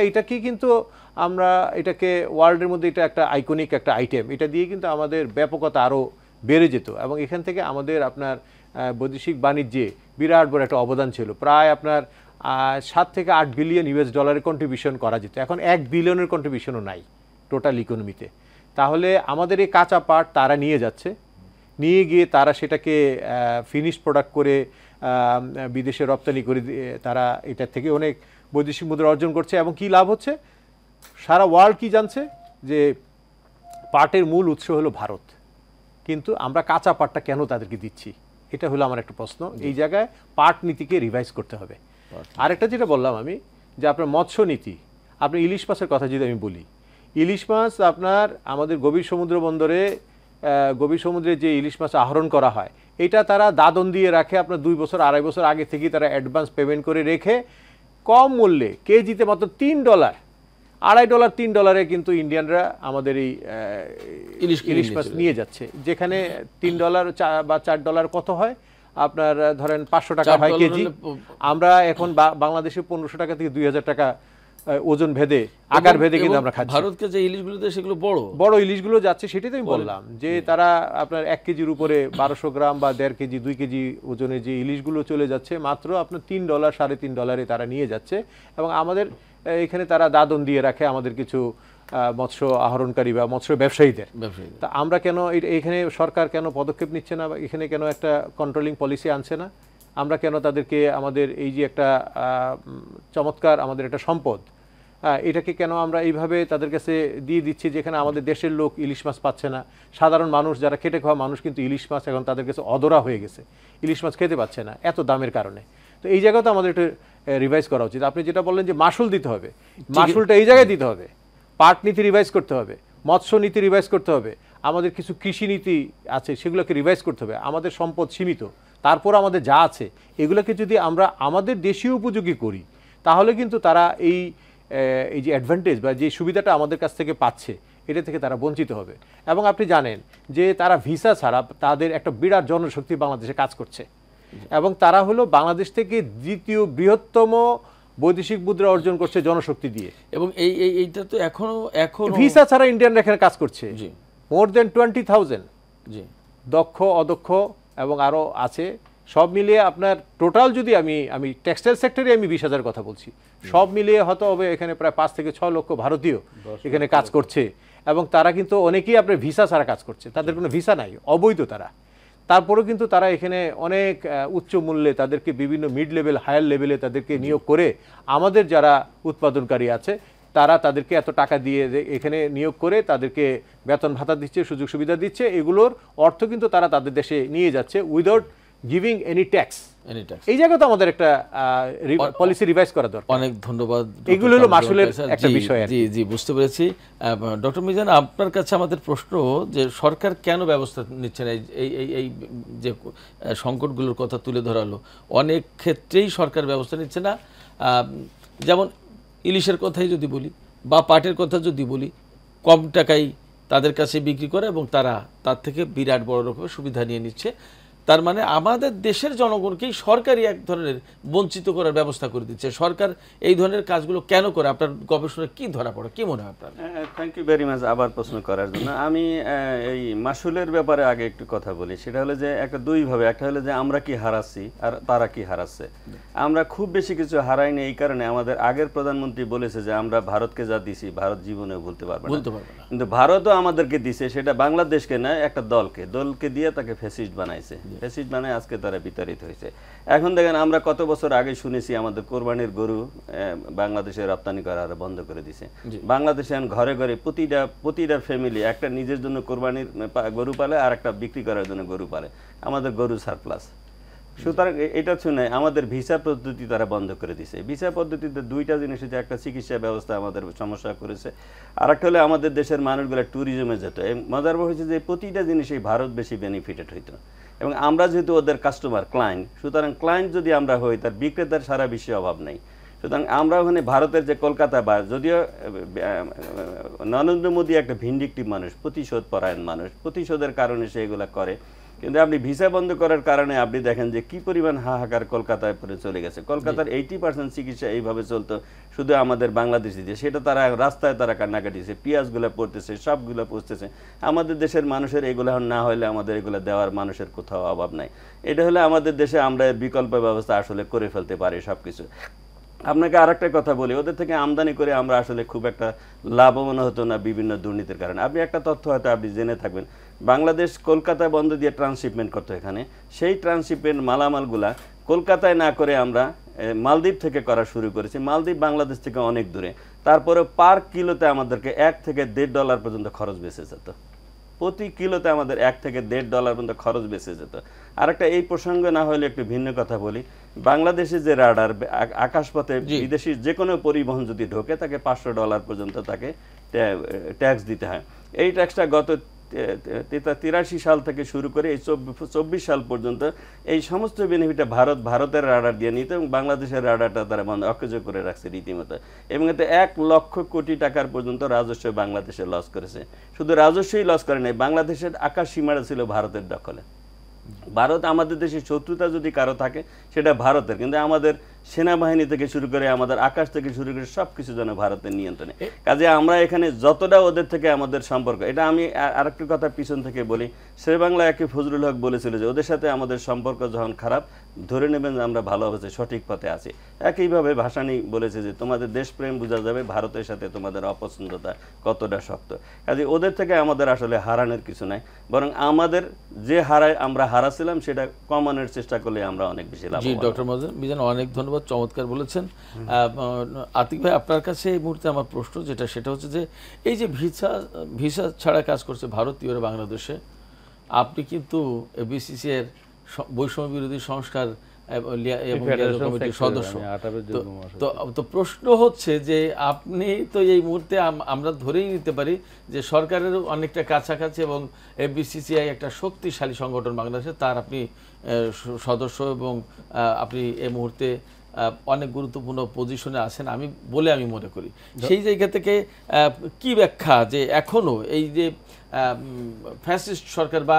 B: এটাকে ওয়ার্ল্ডের মধ্যে এটা একটা আইকনিক একটা আইটেম, এটা দিয়ে কিন্তু আমাদের ব্যাপকতা আরও বেড়ে যেত, এবং এখান থেকে আমাদের আপনার বৈদেশিক বাণিজ্যে বিরাট বড় একটা অবদান ছিল। প্রায় আপনার 7 থেকে 8 বিলিয়ন US$ কন্ট্রিবিউশন করা যেত। এখন 1 বিলিয়নের কন্ট্রিবিউশনও নাই টোটাল ইকোনমিতে। তাহলে আমাদের এই কাঁচা পাট তারা নিয়ে যাচ্ছে, নিয়ে গিয়ে তারা সেটাকে ফিনিশ প্রোডাক্ট করে বিদেশে রপ্তানি করে তারা এটা থেকে অনেক বৈদেশিক মুদ্রা অর্জন করছে। এবং কি লাভ হচ্ছে, সারা ওয়ার্ল্ড কি জানছে যে পাটের মূল উৎস হলো ভারত, কিন্তু আমরা কাঁচা পাটটা কেন তাদেরকে দিচ্ছি, এটা হলো আমার একটা প্রশ্ন। এই জায়গায় পাট নীতিকে রিভাইজ করতে হবে। আরেকটা যেটা বললাম আমি, যে আপনার মৎস্য নীতি, আপনি ইলিশ মাছের কথা যদি আমি বলি, ইলিশ মাছ আপনার আমাদের গভীর সমুদ্র বন্দরে, গভীর সমুদ্রে যে ইলিশ মাছ আহরণ করা হয়, এটা তারা দাদন দিয়ে রাখে আপনার 2 বছর 2.5 বছর আগে থেকেই তারা অ্যাডভান্স পেমেন্ট করে রেখে কম মূল্যে কেজিতে মাত্র $3, $2.5 $3 কিন্তু ইন্ডিয়ানরা আমাদের এই ইলিশ মাছ নিয়ে যাচ্ছে। যেখানে $3 বা $4 কত হয় আপনার, ধরেন 500 টাকা হয় কেজি। আমরা এখন বাংলাদেশে 1500 টাকা থেকে 2000 টাকা ওজন ভেদে, আকার ভেদে কিন্তু আমরা খাচ্ছি।
A: ভারতকে যে ইলিশগুলো দেয় সেগুলো বড়
B: ইলিশগুলো যাচ্ছে, সেটাই তো আমি বললাম, যে তারা আপনার 1 কেজির উপরে 1200 গ্রাম বা 1.5 কেজি 2 কেজি ওজনের যে ইলিশগুলো চলে যাচ্ছে মাত্র আপনার $3 $3.5 তারা নিয়ে যাচ্ছে। এবং আমাদের এখানে তারা দাদন দিয়ে রাখে আমাদের কিছু মৎস্য আহরণকারী বা মৎস্য ব্যবসায়ীদের। তা আমরা কেন এখানে সরকার কেন পদক্ষেপ নিচ্ছে না, বা এখানে কেন একটা কন্ট্রোলিং পলিসি আনছে না? আমরা কেন তাদেরকে আমাদের এই যে একটা চমৎকার আমাদের একটা সম্পদ, এটাকে কেন আমরা এইভাবে তাদের কাছে দিয়ে দিচ্ছি, যেখানে আমাদের দেশের লোক ইলিশ মাছ পাচ্ছে না? সাধারণ মানুষ যারা খেটে খাওয়া মানুষ কিন্তু ইলিশ মাছ এখন তাদের কাছে অধরা হয়ে গেছে, ইলিশ মাছ খেতে পাচ্ছে না এত দামের কারণে। তো এই জায়গায় তো আমাদের একটু রিভাইজ করা উচিত। আপনি যেটা বললেন যে মাসুল দিতে হবে, মাসুলটা এই জায়গায় দিতে হবে। পাট নীতি রিভাইজ করতে হবে, মৎস্য নীতি রিভাইজ করতে হবে, আমাদের কিছু কৃষি নীতি আছে সেগুলোকে রিভাইজ করতে হবে। আমাদের সম্পদ সীমিত, তারপর আমাদের যা আছে এগুলোকে যদি আমরা আমাদের দেশীয় উপযোগী করি, তাহলে কিন্তু তারা এই যে অ্যাডভান্টেজ বা যে সুবিধাটা আমাদের কাছ থেকে পাচ্ছে, এটা থেকে তারা বঞ্চিত হবে। এবং আপনি জানেন যে তারা ভিসা ছাড়া তাদের একটা বিরাট জনশক্তি বাংলাদেশে কাজ করছে, এবং তারা হলো বাংলাদেশ থেকে দ্বিতীয় বৃহত্তম বৈদেশিক মুদ্রা অর্জন করছে জনশক্তি দিয়ে।
A: এবং এইটা তো এখনো
B: ভিসা ছাড়া ইন্ডিয়ানরা এখানে কাজ করছে, মোর দেন 20,000 দক্ষ অদক্ষ এবং আরও আছে সব মিলিয়ে আপনার টোটাল যদি আমি টেক্সটাইল সেক্টরে আমি 20,000 কথা বলছি, সব মিলিয়ে হয়তো হবে এখানে প্রায় 5 থেকে 6 লক্ষ ভারতীয় এখানে কাজ করছে, এবং তারা কিন্তু অনেকেই আপনার ভিসা ছাড়া কাজ করছে, তাদের কোনো ভিসা নাই, অবৈধ তারা। তারপরেও কিন্তু তারা এখানে অনেক উচ্চ মূল্যে তাদেরকে বিভিন্ন মিড লেভেল হায়ার লেভেলে তাদেরকে নিয়োগ করে আমাদের যারা উৎপাদনকারী আছে তারা তাদেরকে এত টাকা দিয়ে এখানে নিয়োগ করে তাদেরকে বেতন ভাতা দিচ্ছে, সুযোগ সুবিধা দিচ্ছে, এগুলোর অর্থ কিন্তু তারা তাদের দেশে নিয়ে যাচ্ছে উইদাউট গিভিং এনি ট্যাক্স। এই জায়গায় তো আমাদের একটা পলিসি রিভাইজ করা দরকার।
A: অনেক ধন্যবাদ।
B: এগুলো হলো মাসুলের একটা বিষয়।
A: জি জি, বুঝতে পেরেছি। ডক্টর মিজান, আপনার কাছে আমাদের প্রশ্ন যে সরকার কেন ব্যবস্থা নিচ্ছে না? এই যে সংকটগুলোর কথা তুলে ধরা হলো, অনেক ক্ষেত্রেই সরকার ব্যবস্থা নিচ্ছে না। যেমন ইলিশের কথাই যদি বলি বা পাটের কথা যদি বলি, কম টাকায় তাদের কাছে বিক্রি করে এবং তারা তার থেকে বিরাট বড় রকমের সুবিধা নিয়ে নিচ্ছে। তার মানে আমাদের দেশের জনগণকেই সরকারি এক ধরনের বঞ্চিত করার ব্যবস্থা করে দিচ্ছে। সরকার এই ধরনের কাজগুলো কেন করে? আপনার গবেষণায় কি ধরা পড়ে, কি মনে হয় আপনার?
C: থ্যাংক ইউ ভেরি মাচ আবার প্রশ্ন করার জন্য। আমি এই মাসুলের ব্যাপারে আগে একটু কথা বলি। সেটা হলো যে একটা দুইভাবে, একটা হলো যে আমরা কি হারাচ্ছি আর তারা কি হারাচ্ছে। আমরা খুব বেশি কিছু হারাইনি, এই কারণে আমাদের আগের প্রধানমন্ত্রী বলেছে যে আমরা ভারতকে যা দিছি ভারত জীবনেও ভুলতে পারবে না। কিন্তু ভারতও আমাদেরকে দিছে, সেটা বাংলাদেশকে নয়, একটা দলকে দিয়ে তাকে ফ্যাসিস্ট বানাইছে। ফ্যাসিস্ট মানে আজকে তারা বিতাড়িত হয়েছে। এখন দেখেন আমরা কত বছর আগে শুনেছি আমাদের কোরবানির গরু বাংলাদেশে রপ্তানি করা বন্ধ করে দিছে। বাংলাদেশে ঘরে ঘরে প্রতিটা ফ্যামিলি একটা নিজের জন্য কোরবানির গরু পালে আর একটা বিক্রি করার জন্য গরু পালে। আমাদের গরু সারপ্লাস। সুতরাং এটা শুনে আমাদের ভিসা পদ্ধতি তারা বন্ধ করে দিছে। ভিসা পদ্ধতিতে দুইটা জিনিস হচ্ছে, একটা চিকিৎসা ব্যবস্থা আমাদের সমস্যা করেছে, আর একটা হলে আমাদের দেশের মানুষগুলো ট্যুরিজমে যেত। মজার হয়েছে যে প্রতিটা জিনিসই ভারত বেশি বেনিফিটেড হইতো, এবং আমরা যেহেতু ওদের কাস্টমার ক্লায়েন্ট, সুতরাং ক্লায়েন্ট যদি আমরা হই তার বিক্রেতার সারা বিশ্বে অভাব নেই। সুতরাং আমরা ওখানে ভারতের যে কলকাতা বা, যদিও নরেন্দ্র মোদী একটা ভিন্ডিকটিভ মানুষ, প্রতিশোধ পরায়ণ মানুষ, প্রতিশোধের কারণে সে এগুলা করে, কিন্তু আপনি ভিসা বন্ধ করার কারণে আপনি দেখেন যে কি পরিমাণ হাহাকার কলকাতায় পরে চলে গেছে। কলকাতার 80% চিকিৎসা এইভাবে চলতো শুধু আমাদের বাংলাদেশি দিয়ে, সেটা তারা রাস্তায় তারা কান্নাকাটিছে, পেঁয়াজগুলো পড়তেছে, সবগুলো পড়তেছে। আমাদের দেশের মানুষের এগুলো না হলে আমাদের এগুলো দেওয়ার মানুষের কোথাও অভাব নাই। এটা হলে আমাদের দেশে আমরা এর বিকল্প ব্যবস্থা আসলে করে ফেলতে পারি সব কিছু। আপনাকে আর একটা কথা বলি, ওদের থেকে আমদানি করে আমরা আসলে খুব একটা লাভবান হতো না বিভিন্ন দুর্নীতির কারণে। আপনি একটা তথ্য হয়তো আপনি জেনে থাকবেন, বাংলাদেশ কলকাতায় বন্ধ দিয়ে ট্রান্সশিপমেন্ট করতো এখানে, সেই ট্রান্সশিপমেন্ট মালামালগুলা কলকাতায় না করে আমরা মালদ্বীপ থেকে করা শুরু করেছি। মালদ্বীপ বাংলাদেশ থেকে অনেক দূরে, তারপরে পার কিলোতে আমাদেরকে $1 থেকে $1.5 পর্যন্ত খরচ বেঁচে যেত। প্রতি কিলোতে আমাদের $1 থেকে $1.5 পর্যন্ত খরচ বেঁচে যেত। আরেকটা এই প্রসঙ্গে না হলে একটু ভিন্ন কথা বলি, বাংলাদেশে যে রাডার আকাশপথে বিদেশি যে কোনো পরিবহন যদি ঢোকে তাকে $500 পর্যন্ত তাকে ট্যাক্স দিতে হয়। এই ট্যাক্সটা গত 83 সাল থেকে শুরু করে এই 24 সাল পর্যন্ত এই সমস্ত বেনিফিটে ভারতের রাডার দিয়ে নিত, এবং বাংলাদেশের রাডারটা তারা অকেজ করে রাখছে রীতিমতো, এবং এতে $1 লক্ষ কোটি টাকার পর্যন্ত রাজস্ব বাংলাদেশে লস করেছে। শুধু রাজস্বই লস করে নাই, বাংলাদেশের আকাশ সীমাটা ছিল ভারতের দখলে। ভারত আমাদের দেশে শত্রুতা যদি কারো থাকে সেটা ভারতের, কিন্তু আমাদের সেনাবাহিনী থেকে শুরু করে আমাদের আকাশ থেকে শুরু করে সবকিছু যেন ভারতের নিয়ন্ত্রণে। কাজে আমরা এখানে যতটা ওদের থেকে আমাদের সম্পর্ক, এটা আমি আরেকটি কথা পিছন থেকে বলি, শেরবাংলা একে ফজলুল হক বলেছিল যে ওদের সাথে আমাদের সম্পর্ক যখন খারাপ ধরে নেবেন যে আমরা ভালো অবস্থায় সঠিক পথে আছি। একইভাবে ভাসানী বলেছে যে তোমাদের দেশপ্রেম বোঝা যাবে ভারতের সাথে তোমাদের অপছন্দতা কতটা শক্ত। কাজে ওদের থেকে আমাদের আসলে হারানোর কিছু নাই, বরং আমাদের যে আমরা হারাছিলাম সেটা কমানোর চেষ্টা করলে আমরা অনেক বেশি লাভ।
A: জি ডক্টর মিজান, অনেক ধন্যবাদ, চমৎকার বলেছেন। আতিক ভাই, আপনার কাছে এই মুহূর্তে আমার প্রশ্ন সেটা হচ্ছে যে এই যে ভিসা ছাড়া কাজ করছে ভারতীয়রা বাংলাদেশে, আপনি কিন্তু বিসিসি এর বৈষম্য বিরোধী সংস্কার এবং কমিটির সদস্য, তো প্রশ্ন হচ্ছে যে আপনি তো এই মুহূর্তে আমরা ধরেই নিতে পারি যে সরকারের অনেকটা কাছাকাছি এবং বিসিসিআই একটা শক্তিশালী সংগঠন বাংলাদেশে, তার আপনি সদস্য এবং আপনি এই মুহূর্তে অনেক গুরুত্বপূর্ণ পজিশনে আছেন আমি মনে করি। সেই জায়গা থেকে কি ব্যাখ্যা যে এখনো এই যে ফ্যাসিস্ট সরকার বা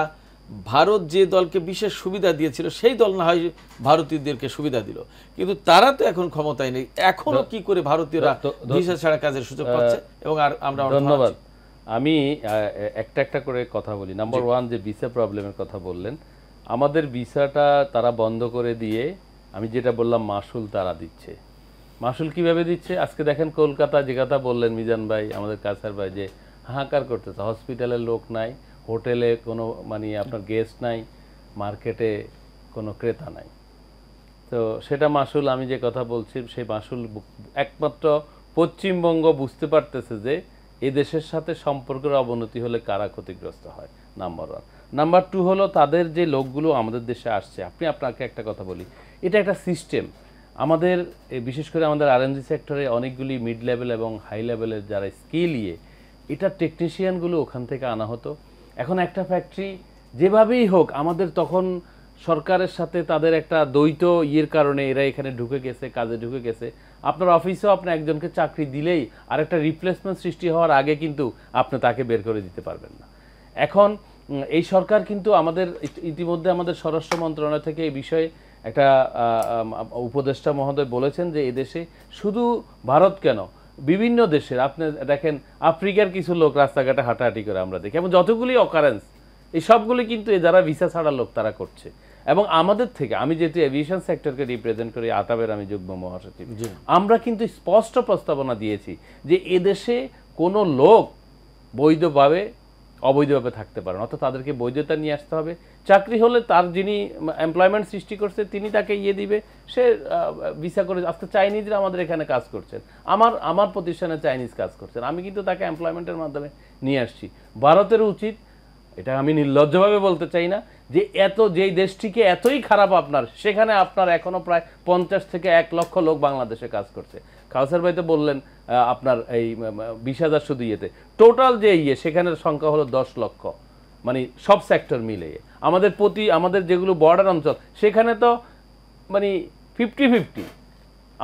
A: ভারত যে দলকে বিশেষ সুবিধা দিয়েছিল সেই দল না হয় ভারতীয়দেরকে সুবিধা দিল, কিন্তু তারা তো এখন ক্ষমতায় নেই, এখনো কি করে ভারতীয়রা ভিসা ছাড়া কাজের সুযোগ পাচ্ছে? এবং আর আমরা
D: ধন্যবাদ। আমি একটা করে কথা বলি। নাম্বার 1 যে ভিসা প্রবলেমের কথা বললেন, আমাদের ভিসাটা তারা বন্ধ করে দিয়ে, আমি যেটা বললাম মাসুল তারা দিচ্ছে। মাসুল কিভাবে দিচ্ছে? আজকে দেখেন কলকাতা, যে কথা বললেন মিজান ভাই, আমাদের কাছার ভাই, যে হাহাকার করতেছে, হসপিটালের লোক নাই, হোটেলে কোনো মানে আপনার গেস্ট নাই, মার্কেটে কোনো ক্রেতা নাই। তো সেটা মাসুল, আমি যে কথা বলছি সেই মাসুল একমাত্র পশ্চিমবঙ্গ বুঝতে পারতেছে যে এই দেশের সাথে সম্পর্কের অবনতি হলে কারা ক্ষতিগ্রস্ত হয়, নাম্বার 1। নাম্বার 2 হলো তাদের যে লোকগুলো আমাদের দেশে আসছে, আপনাকে একটা কথা বলি, এটা একটা সিস্টেম। আমাদের বিশেষ করে আমাদের আরএনজি সেক্টরে অনেকগুলি মিড লেভেল এবং হাই লেভেলের যারা স্কিল এটা টেকনিশিয়ানগুলো ওখান থেকে আনা হতো। এখন একটা ফ্যাক্টরি যেভাবেই হোক, আমাদের তখন সরকারের সাথে তাদের একটা দ্বৈত কারণে এরা এখানে ঢুকে গেছে, কাজে ঢুকে গেছে। আপনার অফিসেও আপনি একজনকে চাকরি দিলেই আর একটা রিপ্লেসমেন্ট সৃষ্টি হওয়ার আগে কিন্তু আপনি তাকে বের করে দিতে পারবেন না। এখন এই সরকার কিন্তু আমাদের ইতিমধ্যে আমাদের স্বরাষ্ট্র মন্ত্রণালয় থেকে এই বিষয়ে একটা উপদেষ্টা মহোদয় বলেছেন যে এদেশে শুধু ভারত কেন, বিভিন্ন দেশের, আপনি দেখেন আফ্রিকার কিছু লোক রাস্তাঘাটে হাঁটাহাঁটি করে আমরা দেখি, এবং যতগুলি অকারেন্স এই সবগুলি কিন্তু যারা ভিসা ছাড়া লোক তারা করছে। এবং আমাদের থেকে, আমি যেহেতু এভিয়েশন সেক্টরকে রিপ্রেজেন্ট করি, আটাবের আমি যুগ্ম মহাসচিব, আমরা কিন্তু স্পষ্ট প্রস্তাবনা দিয়েছি যে এদেশে কোনো লোক বৈধভাবে অবৈধভাবে থাকতে পারে না, অর্থাৎ তাদেরকে বৈধতা নিয়ে আসতে হবে। চাকরি হলে তার যিনি এমপ্লয়মেন্ট সৃষ্টি করছে তিনি তাকে দিবে, সে ভিসা করে। আজকে চাইনিজরা আমাদের এখানে কাজ করছেন, আমার প্রতিষ্ঠানে চাইনিজ কাজ করছেন, আমি কিন্তু তাকে এমপ্লয়মেন্টের মাধ্যমে নিয়ে আসছি। ভারতের উচিত, এটা আমি নির্লজ্জভাবে বলতে চাই না, যে যেই দেশটিকে এতই খারাপ আপনার, সেখানে আপনার এখনো প্রায় 50 থেকে 1 লক্ষ লোক বাংলাদেশে কাজ করছে। কাউসার ভাই তো বললেন আপনার এই 20,000 শুধু টোটাল যে সেখানের সংখ্যা হলো 10 লক্ষ, মানে সব সেক্টর মিলিয়ে। আমাদের যেগুলো বর্ডার অঞ্চল, সেখানে তো মানে 50-50।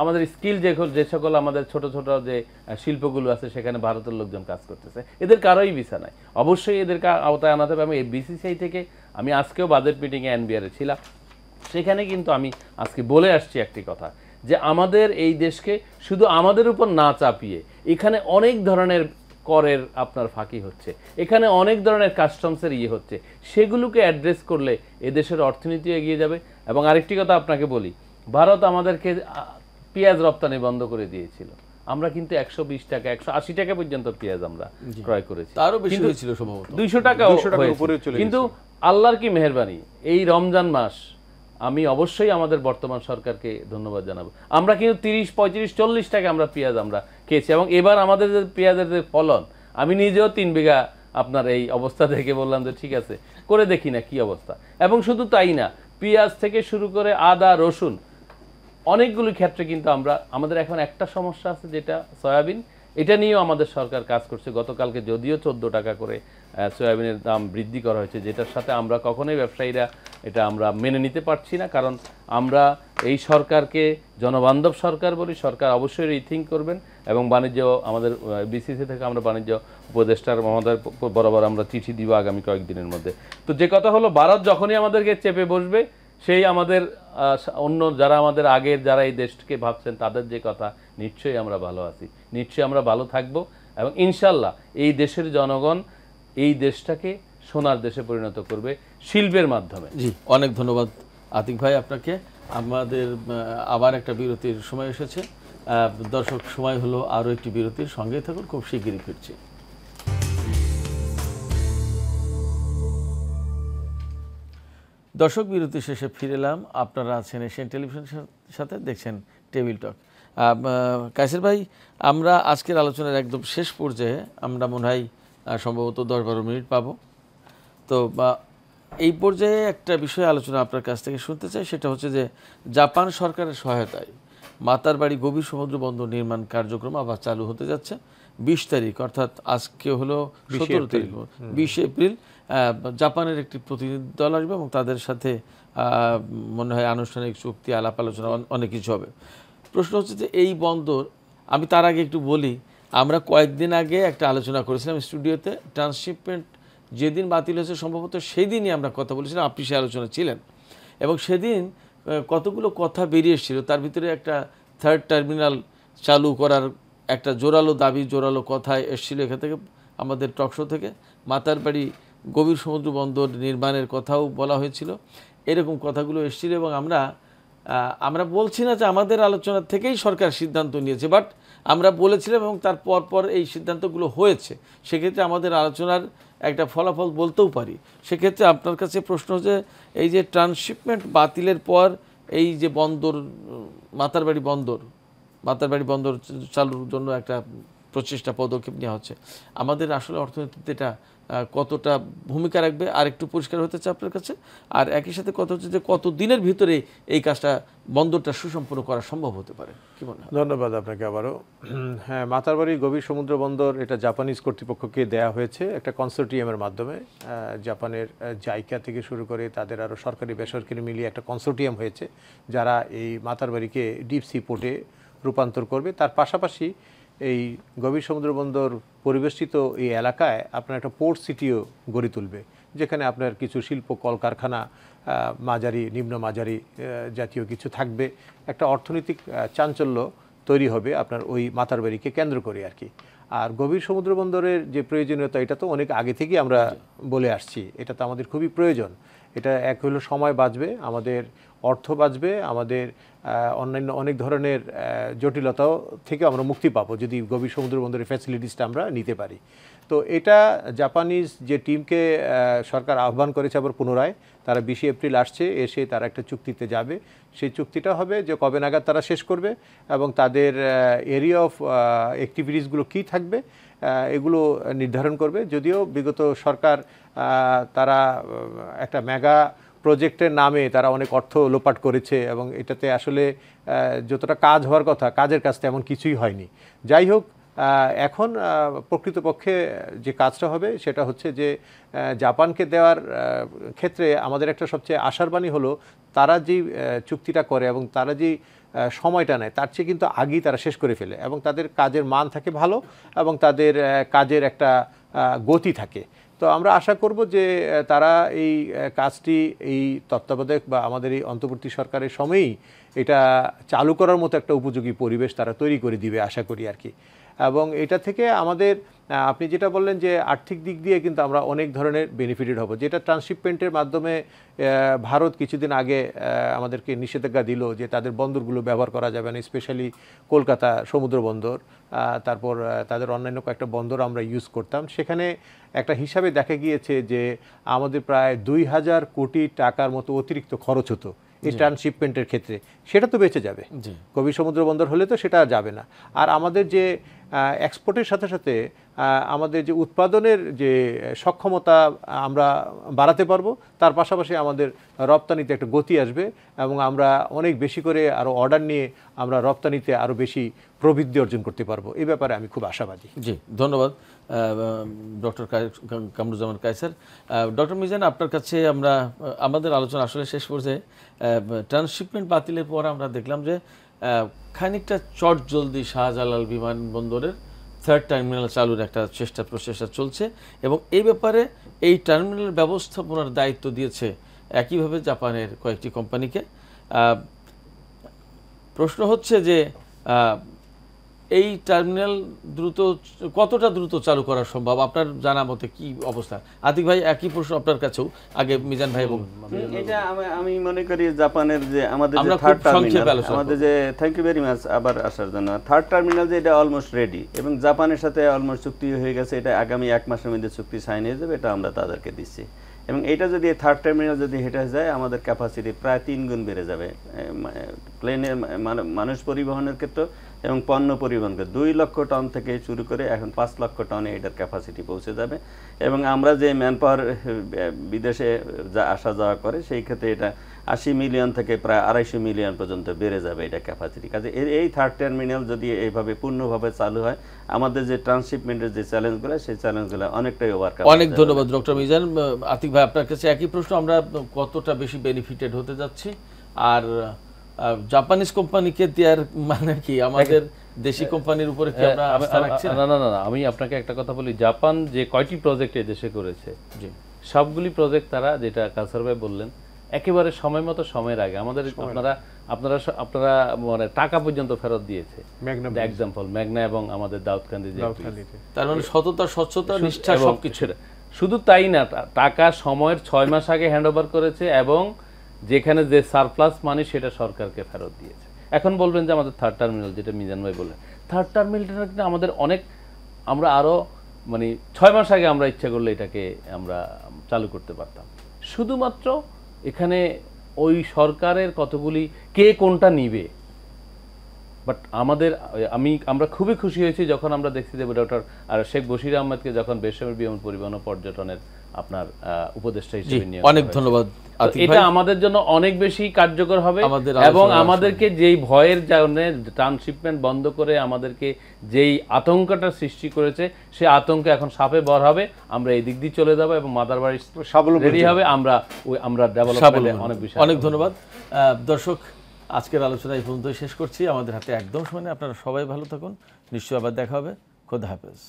D: আমাদের স্কিল যে সকল আমাদের ছোট ছোট যে শিল্পগুলো আছে, সেখানে ভারতের লোকজন কাজ করতেছে, এদের কারোই ভিসা নাই। অবশ্যই এদেরকে আওতায় আনাতে হবে। আমি বিসিসিআই থেকে, আমি আজকেও বাজেট মিটিংয়ে এনবিআরে ছিলাম, সেখানে কিন্তু আমি আজকে বলে আসছি একটি কথা, যে আমাদের এই দেশকে শুধু আমাদের উপর না চাপিয়ে, এখানে অনেক ধরনের করের আপনার ফাঁকি হচ্ছে, এখানে অনেক ধরনের কাস্টমসের হচ্ছে, সেগুলোকে অ্যাড্রেস করলে এদেশের অর্থনীতি এগিয়ে যাবে। এবং আরেকটি কথা আপনাকে বলি, ভারত আমাদেরকে পেঁয়াজ রপ্তানি বন্ধ করে দিয়েছিল, আমরা কিন্তু 120 টাকা 180 টাকা পর্যন্ত পেঁয়াজ আমরা ক্রয় করেছি,
A: তারও বেশি হয়েছিল সম্ভবত
D: 200 টাকা উপরে চলে গেছে। কিন্তু আল্লাহর কি মেহেরবানি, এই রমজান মাস আমি অবশ্যই আমাদের বর্তমান সরকারকে ধন্যবাদ জানাবো, আমরা কিন্তু 30, 35, 40 টাকা আমরা পেঁয়াজ আমরা খেয়েছি। এবং এবার আমাদের যে পেঁয়াজের যে ফলন, আমি নিজেও 3 বিঘা আপনার এই অবস্থা দেখে বললাম যে ঠিক আছে, করে দেখি না কি অবস্থা। এবং শুধু তাই না, পেঁয়াজ থেকে শুরু করে আদা, রসুন, অনেকগুলো ক্ষেত্রে কিন্তু আমাদের এখন একটা সমস্যা আছে, যেটা সয়াবিন। এটা নিয়েও আমাদের সরকার কাজ করছে। গতকালকে যদিও 14 টাকা করে সয়াবিনের দাম বৃদ্ধি করা হয়েছে, যেটার সাথে আমরা কখনোই ব্যবসায়ীরা এটা আমরা মেনে নিতে পারছি না। কারণ আমরা এই সরকারকে জনবান্ধব সরকার বলি, সরকার অবশ্যই রিথিঙ্ক করবেন। এবং বাণিজ্য, আমাদের বিসিসি থেকে আমরা বাণিজ্য উপদেষ্টার মহোদয় বরাবর আমরা চিঠি দিব আগামী কয়েকদিনের মধ্যে। তো যে কথা হলো, ভারত যখনই আমাদেরকে চেপে বসবে, সেই আমাদের অন্য যারা আমাদের আগের যারা এই দেশকে ভাবছেন, তাদের যে কথা, নিশ্চয়ই আমরা ভালো আছি, নিশ্চয়ই আমরা ভালো থাকবো। এবং ইনশাল্লাহ এই দেশের জনগণ এই দেশটাকে সোনার দেশে পরিণত করবে শিল্পের মাধ্যমে।
A: জি, অনেক ধন্যবাদ আতিক ভাই আপনাকে। আমাদের আবার একটা বিরতির সময় এসেছে। দর্শক, সময় হলো আরও একটি বিরতির, সঙ্গে থাকুন, খুব শিগগিরই ফিরছি। দর্শক, বিরতি শেষে ফিরে এলাম। আপনারা আছেন এশিয়ান টেলিভিশনের সাথে, দেখছেন টেবিল টক। কায়সার ভাই, আমরা আজকের আলোচনার একদম শেষ পর্যায়ে, আমরা মনে হয় সম্ভবত 10-12 মিনিট পাবো। তো এই পর্যায়ে একটা বিষয় আলোচনা আপনার কাছ থেকে শুনতে চাই, সেটা হচ্ছে যে জাপান সরকারের সহায়তায় মাতারবাড়ি গভীর সমুদ্র বন্দর নির্মাণ কার্যক্রম আবার চালু হতে যাচ্ছে 20 তারিখ, অর্থাৎ আজকে হলো 17 তারিখ, 20 এপ্রিল জাপানের একটি প্রতিনিধি দল আসবে এবং তাদের সাথে মনে হয় আনুষ্ঠানিক চুক্তি, আলাপ আলোচনা, অনেক কিছু হবে। প্রশ্ন হচ্ছে যে এই বন্দর, আমি তার আগে একটু বলি, আমরা কয়েকদিন আগে একটা আলোচনা করেছিলাম স্টুডিওতে, ট্রান্সশিপমেন্ট যেদিন বাতিল হয়েছে সম্ভবত সেই দিনই আমরা কথা বলেছিলাম, আপনি সে আলোচনা ছিলেন। এবং সেদিন কতগুলো কথা বেরিয়ে এসেছিল, তার ভিতরে একটা 3rd টার্মিনাল চালু করার একটা জোরালো দাবি, জোরালো কথা এসেছিল এখান থেকে, আমাদের টকশো থেকে। মাতারবাড়ি গভীর সমুদ্র বন্দর নির্মাণের কথাও বলা হয়েছিল। এরকম কথাগুলো এসেছিল এবং আমরা বলছি না যে আমাদের আলোচনা থেকেই সরকার সিদ্ধান্ত নিয়েছে, বাট আমরা বলেছিলাম এবং তার পর এই সিদ্ধান্তগুলো হয়েছে। সেক্ষেত্রে আমাদের আলোচনার একটা ফলাফল বলতেও পারি। সেক্ষেত্রে আপনার কাছে প্রশ্ন হচ্ছে, এই যে ট্রান্সশিপমেন্ট বাতিলের পর এই যে বন্দর, মাতারবাড়ি বন্দর চালুর জন্য একটা প্রচেষ্টা পদক্ষেপ নেওয়া হচ্ছে, আমাদের আসলে অর্থনীতিতে এটা কতটা ভূমিকা রাখবে আর একটু পরিষ্কার হতে চাই আপনার কাছে। আর একই সাথে কথা হচ্ছে যে কত দিনের ভিতরে এই কাজটা, বন্দরটা সুসম্পন্ন করা সম্ভব হতে পারে, কি মনে হয়?
B: ধন্যবাদ আপনাকে আবারও। হ্যাঁ, মাতারবাড়ি গভীর সমুদ্র বন্দর এটা জাপানিজ কর্তৃপক্ষকে দেয়া হয়েছে একটা কনসোর্টিয়ামের মাধ্যমে। জাপানের জাইকা থেকে শুরু করে তাদের আরও সরকারি বেসরকারি মিলিয়ে একটা কনসোর্টিয়াম হয়েছে যারা এই মাতারবাড়িকে ডিপ সি পোর্টে রূপান্তর করবে। তার পাশাপাশি এই গভীর সমুদ্র বন্দর পরিবেষ্টিত এই এলাকায় আপনার একটা পোর্ট সিটিও গড়ে তুলবে, যেখানে আপনার কিছু শিল্প কলকারখানা, মাঝারি নিম্ন মাঝারি জাতীয় কিছু থাকবে। একটা অর্থনৈতিক চাঞ্চল্য তৈরি হবে আপনার ওই মাতারবাড়িকে কেন্দ্র করে আর কি। আর গভীর সমুদ্র বন্দরের যে প্রয়োজনীয়তা, এটা তো অনেক আগে থেকেই আমরা বলে আসছি, এটা তো আমাদের খুবই প্রয়োজন। এটা এক হলো সময় বাঁচবে, আমাদের অর্থ বাঁচবে, আমাদের অন্যান্য অনেক ধরনের জটিলতাও থেকে আমরা মুক্তি পাবো যদি গভীর সমুদ্র বন্দরের ফ্যাসিলিটিসটা আমরা নিতে পারি। তো এটা জাপানিজ যে টিমকে সরকার আহ্বান করেছে আবার পুনরায়, তারা 20 এপ্রিল আসছে, এসে তারা একটা চুক্তিতে যাবে। সেই চুক্তিটা হবে যে কবে নাগাদ তারা শেষ করবে এবং তাদের এরিয়া অফ অ্যাক্টিভিটিসগুলো কী থাকবে এগুলো নির্ধারণ করবে। যদিও বিগত সরকার তারা একটা মেগা প্রজেক্টের নামে তারা অনেক অর্থ লোপাট করেছে এবং এটাতে আসলে যতটা কাজ হওয়ার কথা, কাজের কাজ তেমন কিছুই হয়নি। যাই হোক, এখন প্রকৃতপক্ষে যে কাজটা হবে সেটা হচ্ছে যে জাপানকে দেওয়ার ক্ষেত্রে আমাদের একটা সবচেয়ে আশার বাণী হলো, তারা যেই চুক্তিটা করে এবং তারা যেই সময়টা নেয় তার চেয়ে কিন্তু আগেই তারা শেষ করে ফেলে এবং তাদের কাজের মান থাকে ভালো এবং তাদের কাজের একটা গতি থাকে। তো আমরা আশা করব যে তারা এই কাজটি এই তত্ত্বাবধায়ক বা আমাদের এই অন্তর্বর্তী সরকারের সময়েই এটা চালু করার মতো একটা উপযোগী পরিবেশ তারা তৈরি করে দিবে আশা করি আর কি। এবং এটা থেকে আমাদের, আপনি যেটা বললেন যে আর্থিক দিক দিয়ে কিন্তু আমরা অনেক ধরনের বেনিফিটেড হব। যেটা ট্রান্সশিপমেন্টের মাধ্যমে ভারত কিছুদিন আগে আমাদেরকে নিষেধাজ্ঞা দিল যে তাদের বন্দরগুলো ব্যবহার করা যাবে না, স্পেশালি কলকাতা সমুদ্র বন্দর, তারপর তাদের অন্যান্য কয়েকটা বন্দর আমরা ইউজ করতাম। সেখানে একটা হিসাবে দেখা গিয়েছে যে আমাদের প্রায় 2000 কোটি টাকার মতো অতিরিক্ত খরচ হতো এই ট্রান্সশিপমেন্টের ক্ষেত্রে। সেটা তো বেঁচে যাবে, গভীর সমুদ্র বন্দর হলে তো সেটা যাবে না। আর আমাদের যে এক্সপোর্টের সাথে সাথে আমাদের যে উৎপাদনের যে সক্ষমতা আমরা বাড়াতে পারবো, তার পাশাপাশি আমাদের রপ্তানিতে একটা গতি আসবে এবং আমরা অনেক বেশি করে আরও অর্ডার নিয়ে আমরা রপ্তানিতে আরও বেশি প্রবৃদ্ধি অর্জন করতে পারবো। এই ব্যাপারে আমি খুব আশাবাদী।
A: জি, ধন্যবাদ ডক্টর কামরুজ্জামান কায়সার। ডক্টর মিজান, আপনার কাছে আমাদের আলোচনা আসলে শেষ পর্যায়ে ট্রান্সশিপমেন্ট বাতিলের পর আমরা দেখলাম যে খানিকটা চটজলদি শাহজালাল বিমানবন্দরের 3rd টার্মিনাল চালুর একটা প্রচেষ্টা চলছে এবং এই ব্যাপারে এই টার্মিনাল ব্যবস্থাপনার দায়িত্ব দিয়েছে একইভাবে জাপানের কয়েকটি কোম্পানিকে। প্রশ্ন হচ্ছে যে এই টার্মিনাল কতটা দ্রুত চালু করা সম্ভব আপনার জানা মতে, কি অবস্থা? আতিক ভাই, একই প্রশ্ন আপনার কাছেও, আগে মিজান ভাই। এবং
C: এটা আমি মনে করি জাপানের যে আমাদের যে থার্ড টার্মিনাল, আমাদের যে, থ্যাংক ইউ ভেরি মাচ আবার আসার জন্য, থার্ড টার্মিনাল যে এটা অলমোস্ট রেডি এবং জাপানের সাথে অলমোস্ট চুক্তি হয়ে গেছে। এটা আগামী 1 মাসের মধ্যে চুক্তি সাইন হয়ে যাবে, এটা আমরা তাদেরকে দিচ্ছি। এবং এটা যদি থার্ড টার্মিনাল যদি হেঁটে যায়, আমাদের ক্যাপাসিটি প্রায় 3 গুণ বেড়ে যাবে প্লেনে মানুষ পরিবহনের ক্ষেত্রে এবং পণ্য পরিবহনকে। 2 লক্ষ টন থেকে শুরু করে এখন 5 লক্ষ টনে এটার ক্যাপাসিটি পৌঁছে যাবে। এবং আমরা যে ম্যান পাওয়ার বিদেশে আসা যাওয়া করে, সেই ক্ষেত্রে এটা 80 মিলিয়ন থেকে প্রায় 250 মিলিয়ন পর্যন্ত বেড়ে যাবে এটা ক্যাপাসিটি। কাজে এই থার্ড টার্মিনাল যদি এইভাবে পূর্ণভাবে চালু হয়, আমাদের যে ট্রান্সশিপমেন্টের যে চ্যালেঞ্জগুলো, সেই চ্যালেঞ্জগুলো অনেকটাই ওভারকাম।
A: অনেক ধন্যবাদ ডক্টর মিজান। আতিক ভাই, আপনার কাছে একই প্রশ্ন, আমরা কতটা বেশি বেনিফিটেড হতে যাচ্ছি আর জাপানিজ কোম্পানিকে দেওয়ার মানে কি আমাদের দেশি কোম্পানির উপরে কি আমরা আস্থা রাখছি?
D: না, আমি আপনাকে একটা কথা বলি, জাপান যে কয়টি প্রজেক্ট এই দেশে করেছে, সবগুলি প্রজেক্ট তারা, যেটা কাউসার ভাই বললেন, একেবারে সময় মতো, সময়ের আগে আমাদের আপনারা মানে টাকা পর্যন্ত ফেরত দিয়েছে। এক্সাম্পল মেঘনা এবং আমাদের দাউদকান্দি।
A: তার মানে সততা, স্বচ্ছতা, নিষ্ঠা সবকিছু।
D: শুধু তাই না, টাকা সময়ের 6 মাস আগে হ্যান্ড ওভার করেছে এবং যেখানে যে সারপ্লাস মানি সেটা সরকারকে ফেরত দিয়েছে। এখন বলবেন যে আমাদের থার্ড টার্মিনাল, যেটা মিজান ভাই বললেন, থার্ড টার্মিনালটা কিন্তু আমাদের অনেক, আমরা আরও মানে 6 মাস আগে আমরা ইচ্ছা করলে এটাকে আমরা চালু করতে পারতাম। শুধুমাত্র এখানে ওই সরকারের কতগুলি কে কোনটা নিবে, বাট আমরা খুবই খুশি হয়েছি যখন আমরা দেখছি যে ডক্টর শেখ বশির আহমেদকে যখন বেসামরিক বিমান পরিবহন ও পর্যটনের আপনার উপদেষ্টা হিসেবে নিয়োগ
A: অনেক
D: করা হয়েছে।
A: ধন্যবাদ
D: তো
A: আতিক
D: এটা
A: ভাই।
D: আমাদের জন্য অনেক বেশি কার্যকর হবে
A: আমাদের
D: এবং
A: আলোচনা
D: আমাদেরকে যেই ভয়ের জন্য ট্রান্সশিপমেন্ট বন্ধ করে আমাদেরকে যেই আতঙ্কটা সৃষ্টি করেছে, সেই আতঙ্ক এখন সাপে বর হবে। আমরা এই দিক দিয়ে চলে যাব এবং মাদারবাড়ি রেডি হবে, আমরা ডেভেলপমেন্টে অনেক বেশি।
A: অনেক ধন্যবাদ দর্শক, আজকের আলোচনা এই পর্যন্ত শেষ করছি। আমাদের হাতে একদম সময় নেই। আপনারা সবাই ভালো থাকুন, নিশ্চয়ই আবার দেখা হবে। খোদা হাফেজ।